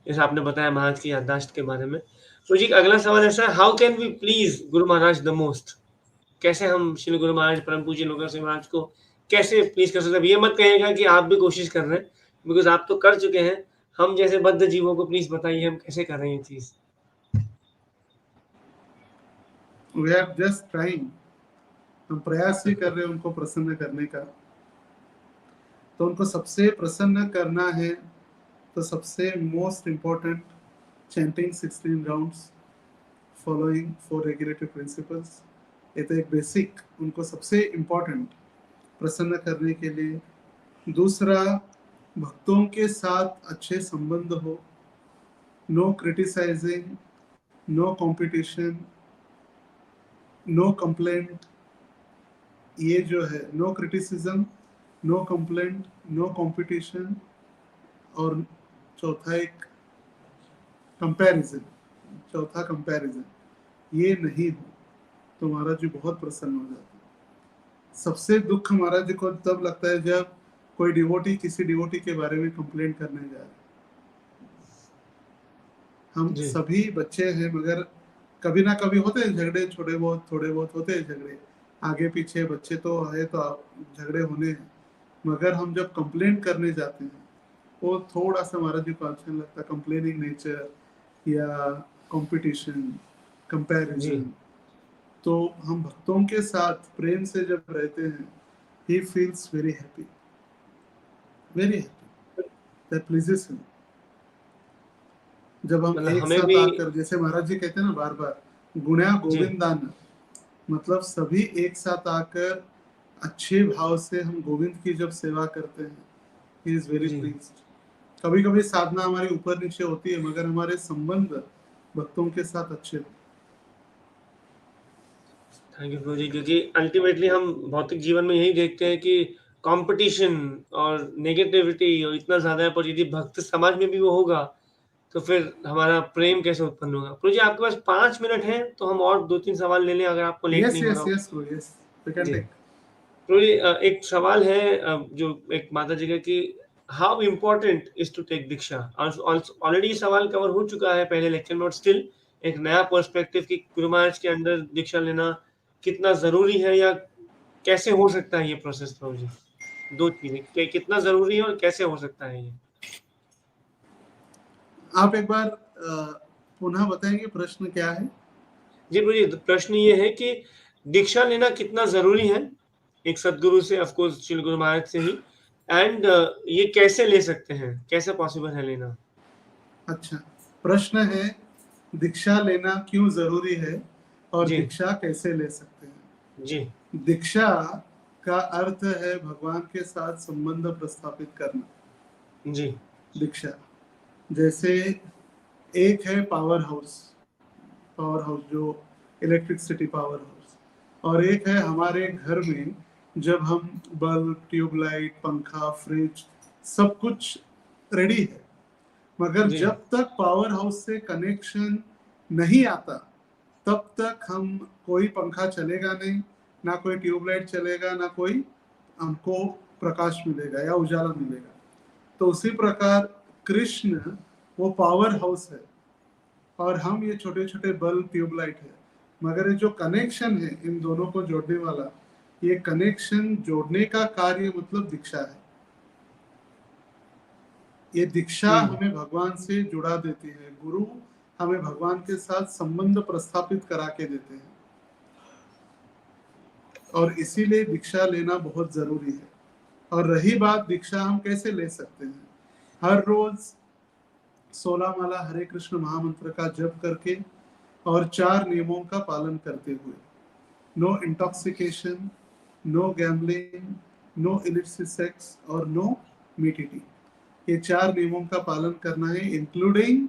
जैसे आपने बताया महाराज की याददाश्त के बारे में। प्रभु जी अगला सवाल ऐसा है, how can we please Guru Maharaj the most? कैसे हम श्री गुरु महाराज परम पूज्य लोका सिंह महाराज को कैसे प्लीज कर सकते हैं? ये मत कहिएगा कि आप भी कोशिश कर रहे हैं, बिकॉज आप तो कर चुके हैं। हम जैसे बद्ध जीवों को प्लीज बताइए हम कैसे कर रहे हैं ये चीज। We are just trying, हम प्रयास ही कर रहे हैं उनको प्रसन्न करने का। तो उनको सबसे प्रसन्न करना है तो सबसे most important chanting 16 rounds following 4 regulatory principles, ये तो एक बेसिक उनको सबसे इम्पोर्टेंट प्रसन्न करने के लिए। दूसरा, भक्तों के साथ अच्छे संबंध हो, no criticising, no competition, no complaint, ये जो है no criticism, no complaint, no competition, और चौथा एक कंपैरिजन, चौथा कंपैरिजन, ये नहीं हो तो महाराज जी बहुत प्रसन्न हो जाते हैं। सबसे दुख महाराज जी को तब लगता है जब कोई डिवोटी किसी डिवोटी के बारे में कंप्लेंट करने जा रहा है। हम सभी बच्चे हैं, मगर कभी ना कभी होते हैं झगड़े, थोड़े बहुत होते हैं झगड़े, आगे पीछे बच्चे तो है तो झगड़े होने हैं। मगर हम जब कंप्लेंट करने जाते हैं वो थोड़ा सा महाराज जी को अच्छा लगता है, कंप्लेनिंग नेचर या कंपटीशन, कंपैरिजन। तो हम भक्तों के साथ प्रेम से जब रहते हैं, he feels very happy, that pleases him। जब हम एक साथ आकर, जैसे महाराज जी कहते हैं ना बार बार, गुण्या गोविंदान, मतलब सभी एक साथ आकर अच्छे भाव से हम गोविंद की जब सेवा करते हैं, he is very pleased। कभी कभी साधना हमारी ऊपर नीचे होती है, मगर हमारे संबंध भक्तों के साथ अच्छे। थैंक यू प्रभु जी, क्योंकि अल्टीमेटली हम भौतिक जीवन में यही देखते हैं कि कंपटीशन और नेगेटिविटी और इतना ज्यादा है, पर यदि भक्त समाज में भी वो होगा तो फिर हमारा प्रेम कैसे उत्पन्न होगा। प्रभु जी आपके पास 5 मिनट हैं तो हम और 2-3 सवाल ले लें अगर आपको लेट नहीं हो रहा हो। यस प्रभु जी, प्रभु जी एक सवाल है जो एक माता जी का कि how important is to take दीक्षा। ऑलरेडी सवाल कवर हो चुका है पहले लेक्चर में, और स्टिल एक नया पर्सपेक्टिव कि गुरु महाराज के अंदर दीक्षा लेना कितना जरूरी है या कैसे हो सकता है ये प्रोसेस। प्रभु जी दो चीजें, कितना जरूरी है और कैसे हो सकता है ये। आप एक बार पुनः बताएंगे प्रश्न क्या है? जी प्रभु जी, प्रश्न ये है कि दीक्षा लेना कितना जरूरी है एक सदगुरु से, ऑफ कोर्स श्री गुरु महाराज से ही, एंड ये कैसे ले सकते हैं, कैसे पॉसिबल है लेना। अच्छा, प्रश्न है दीक्षा लेना क्यों जरूरी है और दीक्षा कैसे ले सकते हैं। जी, दीक्षा का अर्थ है भगवान के साथ संबंध प्रस्थापित करना। जी, दीक्षा जैसे एक है पावर हाउस जो इलेक्ट्रिसिटी पावर हाउस, और एक है हमारे घर में जब हम बल्ब, ट्यूबलाइट, पंखा, फ्रिज सब कुछ रेडी है, मगर जब तक पावर हाउस से कनेक्शन नहीं आता तब तक हम कोई पंखा चलेगा नहीं, ना कोई ट्यूबलाइट चलेगा, ना कोई हमको प्रकाश मिलेगा या उजाला मिलेगा। तो उसी प्रकार कृष्ण वो पावर हाउस है और हम ये छोटे छोटे बल्ब, ट्यूबलाइट है, मगर ये जो कनेक्शन है इन दोनों को जोड़ने वाला ये कनेक्शन जोड़ने का कार्य मतलब दीक्षा है। ये दीक्षा हमें भगवान से जुड़ा देती है। गुरु हमें भगवान के साथ संबंध प्रस्थापित करा के देते हैं, और इसीलिए दीक्षा लेना बहुत जरूरी है। और रही बात दीक्षा हम कैसे ले सकते हैं, हर रोज 16 माला हरे कृष्ण महामंत्र का जप करके और 4 नियमों का पालन करते हुए, no intoxication, no gambling, no illicit sex और नो मीट ईटिंग। ये 4 नियमों का पालन करना है, including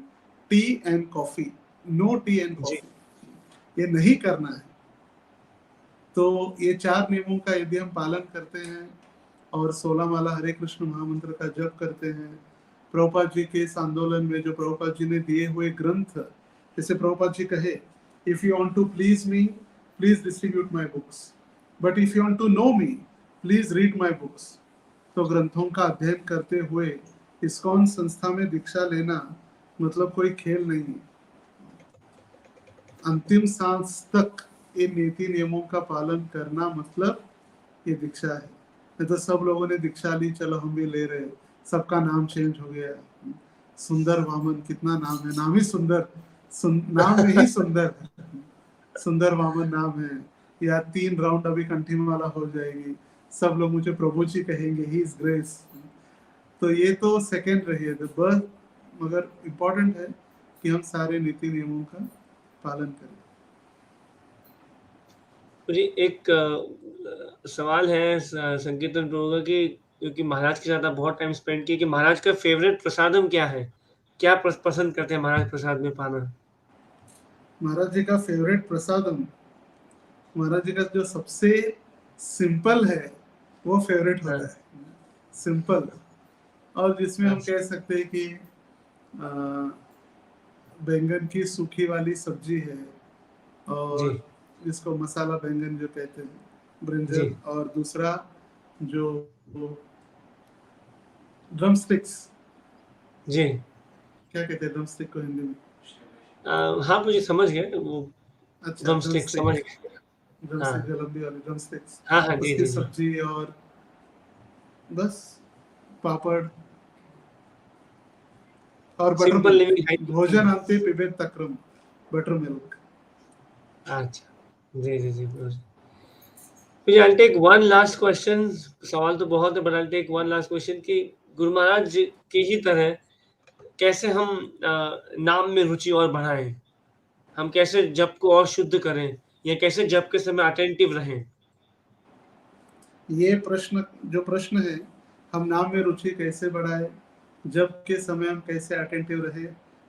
tea and coffee. No tea and coffee ये नहीं करना है। तो ये 4 नियमों का यदि हम पालन करते हैं और 16 माला हरे कृष्ण महामंत्र का जप करते हैं, प्रभुपाद जी के इस आंदोलन में जो प्रभुपाद जी ने दिए हुए ग्रंथ, जैसे प्रभुपाद जी कहे, if you want to please me please distribute my books, but if you want to know me please read my books. तो ग्रंथों का अध्ययन करते हुए इस्कॉन संस्था में दीक्षा लेना मतलब कोई खेल नहीं है। अंतिम सांस तक इन नीति नियमों का पालन करना मतलब ये दीक्षा है। नहीं तो सब लोगों ने दीक्षा ली, चलो हम भी ले रहे, सबका नाम चेंज हो गया। सुंदर वामन, कितना नाम है, नाम ही सुंदर, नाम में ही सुंदर सुंदर वामन नाम है। या 3 राउंड अभी कंठीमाला हो जाएगी, सब लोग मुझे प्रभु जी कहेंगे, ही इज ग्रेस। तो ये तो सेकेंड रही है, बस मगर इम्पोर्टेंट है कि हम सारे नीति नियमों का पालन करें। मुझे एक सवाल है संकीर्तन प्रभु का, कि क्योंकि महाराज के साथ आप बहुत टाइम स्पेंड किए, कि महाराज का फेवरेट प्रसादम क्या है, क्या पसंद करते हैं महाराज प्रसाद में पाना? महाराज जी का फेवरेट प्रसादम, महाराज जी का जो सबसे सिंपल है वो फेवरेट होता है, सिंपल। और जिसमें हम कह सकते हैं कि बैंगन की सूखी वाली सब्जी है, और जिसको मसाला बैंगन जो कहते हैं, ब्रिंजल, और दूसरा जो ड्रम स्टिक्स, जी क्या कहते हैं ड्रम स्टिक को हिंदी में? हाँ मुझे समझ गया वो। अच्छा, ड्रम स्टिक समझ गया। ड्रम स्टिक जो लंबी वाली ड्रम स्टिक्स, हाँ हाँ जी उसकी जी सब्जी, और बस पापड़ और बटर सिंपल मिल्क। लिविंग। भोजन अंते पिबेत तक्रम, बटर मिल्क। अच्छा जी जी जी। मुझे I'll take one last question, सवाल तो बहुत है, but I'll take one last question कि गुरु महाराज की ही तरह कैसे हम नाम में रुचि और बढ़ाएं, हम कैसे जप को और शुद्ध करें, या कैसे जप के समय अटेंटिव रहें? ये प्रश्न जो प्रश्न है, हम नाम में रुचि कैसे बढ़ाए, जब के समय हम कैसे अटेंटिव रहे,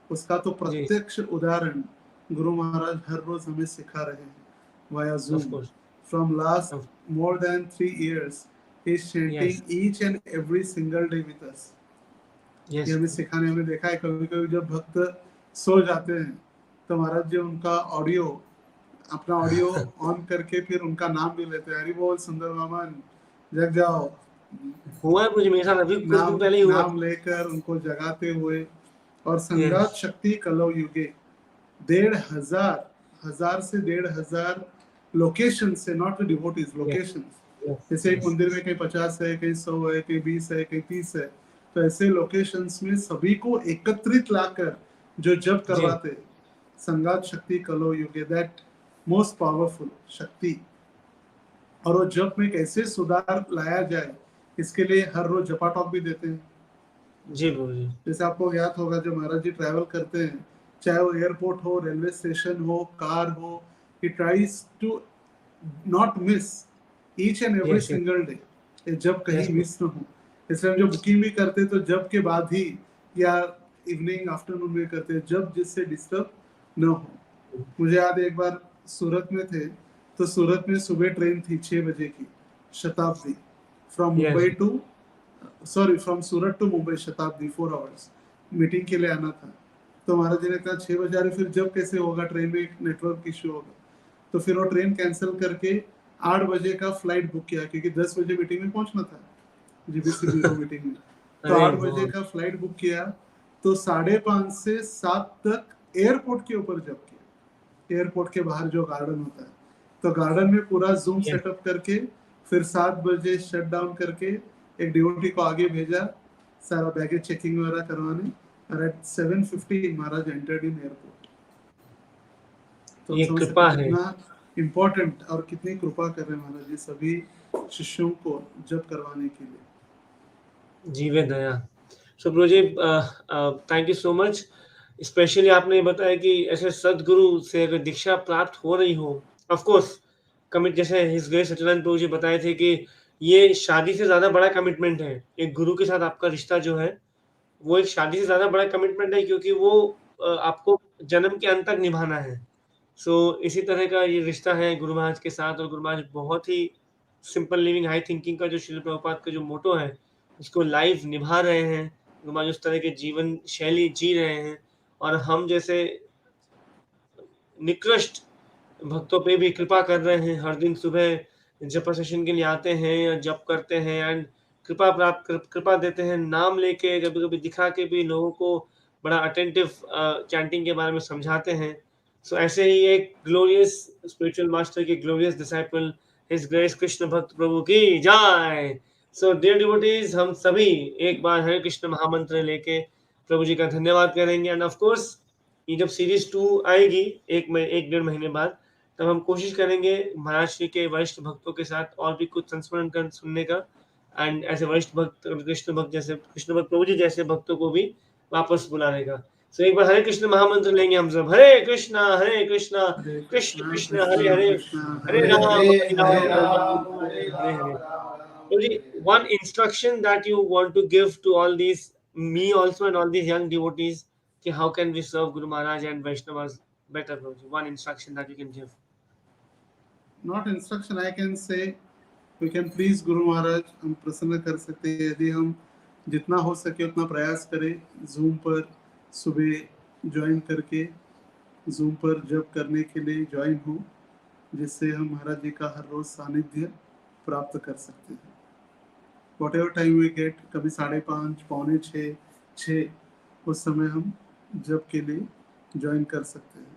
उसका तो प्रत्यक्ष उदाहरण गुरु महाराज हर रोज हमें सिखा रहे हैं via Zoom. From last more than 3 years, he is chanting each and every single day with us. ये हमें सिखाने, हमें देखा है कभी कभी जब भक्त सो जाते हैं तो महाराज जी उनका ऑडियो, अपना ऑडियो ऑन करके फिर उनका नाम भी लेते हैं, हरि बोल सुंदर वामन जग जाओ। हुआ है मुझे, मेरे साथ अभी कुछ दिन पहले ही हुआ। नाम लेकर उनको जगाते हुए, और संगात शक्ति कलौ युगे 1,500 हजार से 1,500 लोकेशन से, नॉट डिवोटीज, लोकेशन। जैसे एक मंदिर में कहीं 50 है, कहीं 100 है, कहीं 20 है, कहीं 30 है, तो ऐसे लोकेशंस में सभी को एकत्रित लाकर जो जप करवाते, संगात शक्ति कलो युगे, दैट मोस्ट पावरफुल शक्ति। और वो जप में कैसे सुधार लाया जाए, इसके लिए हर रोज जपा टॉक भी देते हैं। जी बोलिए। जैसे आपको याद होगा जब महाराज जी ट्रैवल करते हैं, चाहे वो एयरपोर्ट हो, रेलवे स्टेशन हो, कार हो, he tries to not miss each and every single day, जब कहीं मिस न हो। इसलिए हम जो बुकिंग भी करते तो जब के बाद ही या इवनिंग आफ्टरनून में करते, जब जिससे डिस्टर्ब न हो। मुझे याद है एक बार सूरत में थे, तो सूरत में सुबह ट्रेन थी 6 बजे की, Shatabdi, from Mumbai to from Surat to Mumbai, Shatabdi 4 hours meeting के लिए आना था। तो महाराज जी ने कहा 6 बजे आ रहे, फिर जब कैसे होगा, ट्रेन में नेटवर्क इश्यू होगा। तो फिर वो ट्रेन कैंसिल करके 8 बजे का फ्लाइट बुक किया, क्योंकि 10 बजे मीटिंग में पहुंचना था, जीबीसी ब्यूरो मीटिंग में। तो 8 बजे का फ्लाइट बुक किया, तो 5:30 से 7 तक एयरपोर्ट के ऊपर जब किया, एयरपोर्ट के बाहर जो गार्डन होता है, तो गार्डन में पूरा जूम सेटअप करके फिर 7 बजे शट डाउन करके एक डिवोटी को आगे भेजा सारा बैगेज चेकिंग वगैरह करवाने, और at 7:50 Maharaj entered in airport. तो ये समझ सकते कृपा हैं है। कितना इम्पोर्टेंट और कितनी कृपा कर रहे हैं महाराज जी सभी शिष्यों को जप करवाने के लिए। जीवे दया। So Prabhu ji, thank you so much. Specially आपने ये बताया कि ऐसे सदगुरु से अगर दीक्षा प्राप्त हो रही हो, ऑफ कोर्स कमिट, जैसे हिज ग्रेस सच्चिदानंद प्रभु जी बताए थे कि ये शादी से ज़्यादा बड़ा कमिटमेंट है। एक गुरु के साथ आपका रिश्ता जो है, वो एक शादी से ज़्यादा बड़ा कमिटमेंट है, क्योंकि वो आपको जन्म के अंत तक निभाना है। सो इसी तरह का ये रिश्ता है गुरु महाराज के साथ, और गुरु महाराज बहुत ही सिंपल लिविंग हाई थिंकिंग का जो श्रील प्रभुपाद का जो मोटो है, उसको लाइव निभा रहे हैं। गुरु महाराज उस तरह के जीवन शैली जी रहे हैं, और हम जैसे निकृष्ट भक्तों पे भी कृपा कर रहे हैं। हर दिन सुबह जप सेशन के लिए आते हैं या जप करते हैं, एंड कृपा देते हैं, नाम लेके कभी-कभी दिखा के भी लोगों को बड़ा अटेंटिव चैंटिंग के बारे में समझाते हैं। सो ऐसे ही एक ग्लोरियस स्पिरिचुअल मास्टर के glorious disciple his grace Krishna Bhakta प्रभु की जय। सो डियर डिवोटीज, हम सभी एक बार हरे कृष्ण महामंत्र लेके प्रभु जी का धन्यवाद करेंगे, एंड ऑफ कोर्स ये जब सीरीज 2 आएगी एक डेढ़ महीने बाद, तब हम कोशिश करेंगे महाराज श्री के वरिष्ठ भक्तों के साथ और भी कुछ संस्मरण कर सुनने का, एंड ऐसे वरिष्ठ भक्त कृष्ण भक्त जैसे कृष्ण भक्त प्रभु जी जैसे भक्तों को भी वापस बुलाने का। सो एक बार हरे कृष्ण महामंत्र लेंगे हम सब। Hare Krishna Hare Krishna Krishna Krishna Hare Krishna Hare, Krishna Hare Hare Ram Hare Hare Hare Ram, Ram Hare Hare Ram Hare. Ram So, Hare one instruction that you want to give to all these, me also, and all these young devotees, कि how can we serve Guru Maharaj and Vaishnavas better, Prabhuji? One instruction that you can give. Not instruction I can say we can please Guru Maharaj, हम प्रसन्न कर सकते हैं यदि हम जितना हो सके उतना प्रयास करें जूम पर सुबह ज्वाइन करके जूम पर जब करने के लिए ज्वाइन हो, जिससे हम महाराज जी का हर रोज सानिध्य प्राप्त कर सकते हैं। Whatever time we get, कभी 5:30 6:45 उस समय हम जब के लिए ज्वाइन कर सकते हैं।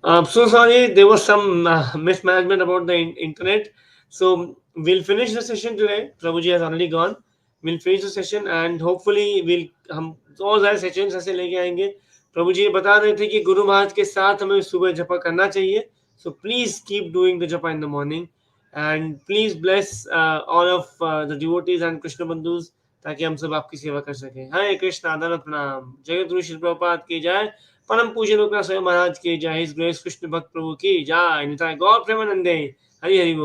So sorry, there was some mismanagement about the internet. So we'll finish the session today. Prabhuji has already gone. We'll finish the session and hopefully हम और सारे सेशंस ऐसे लेके आएंगे. प्रभु जी ये बता रहे थे कि गुरु महाराज के साथ हमें सुबह जपा करना चाहिए. So please keep doing the japa in the morning and please bless all of the devotees and Krishna Bandhus ताकि हम सब आपकी सेवा कर सकें. हरे कृष्ण आदान प्रणाम. जगत गुरु श्री प्रभुपाद की जय. परम पूज्य लोकनाथ स्वयं महाराज की जय. हिज ग्रेस कृष्ण भक्त प्रभु की जय. निताय गौर प्रेमानंदे. हरि हरि बोल.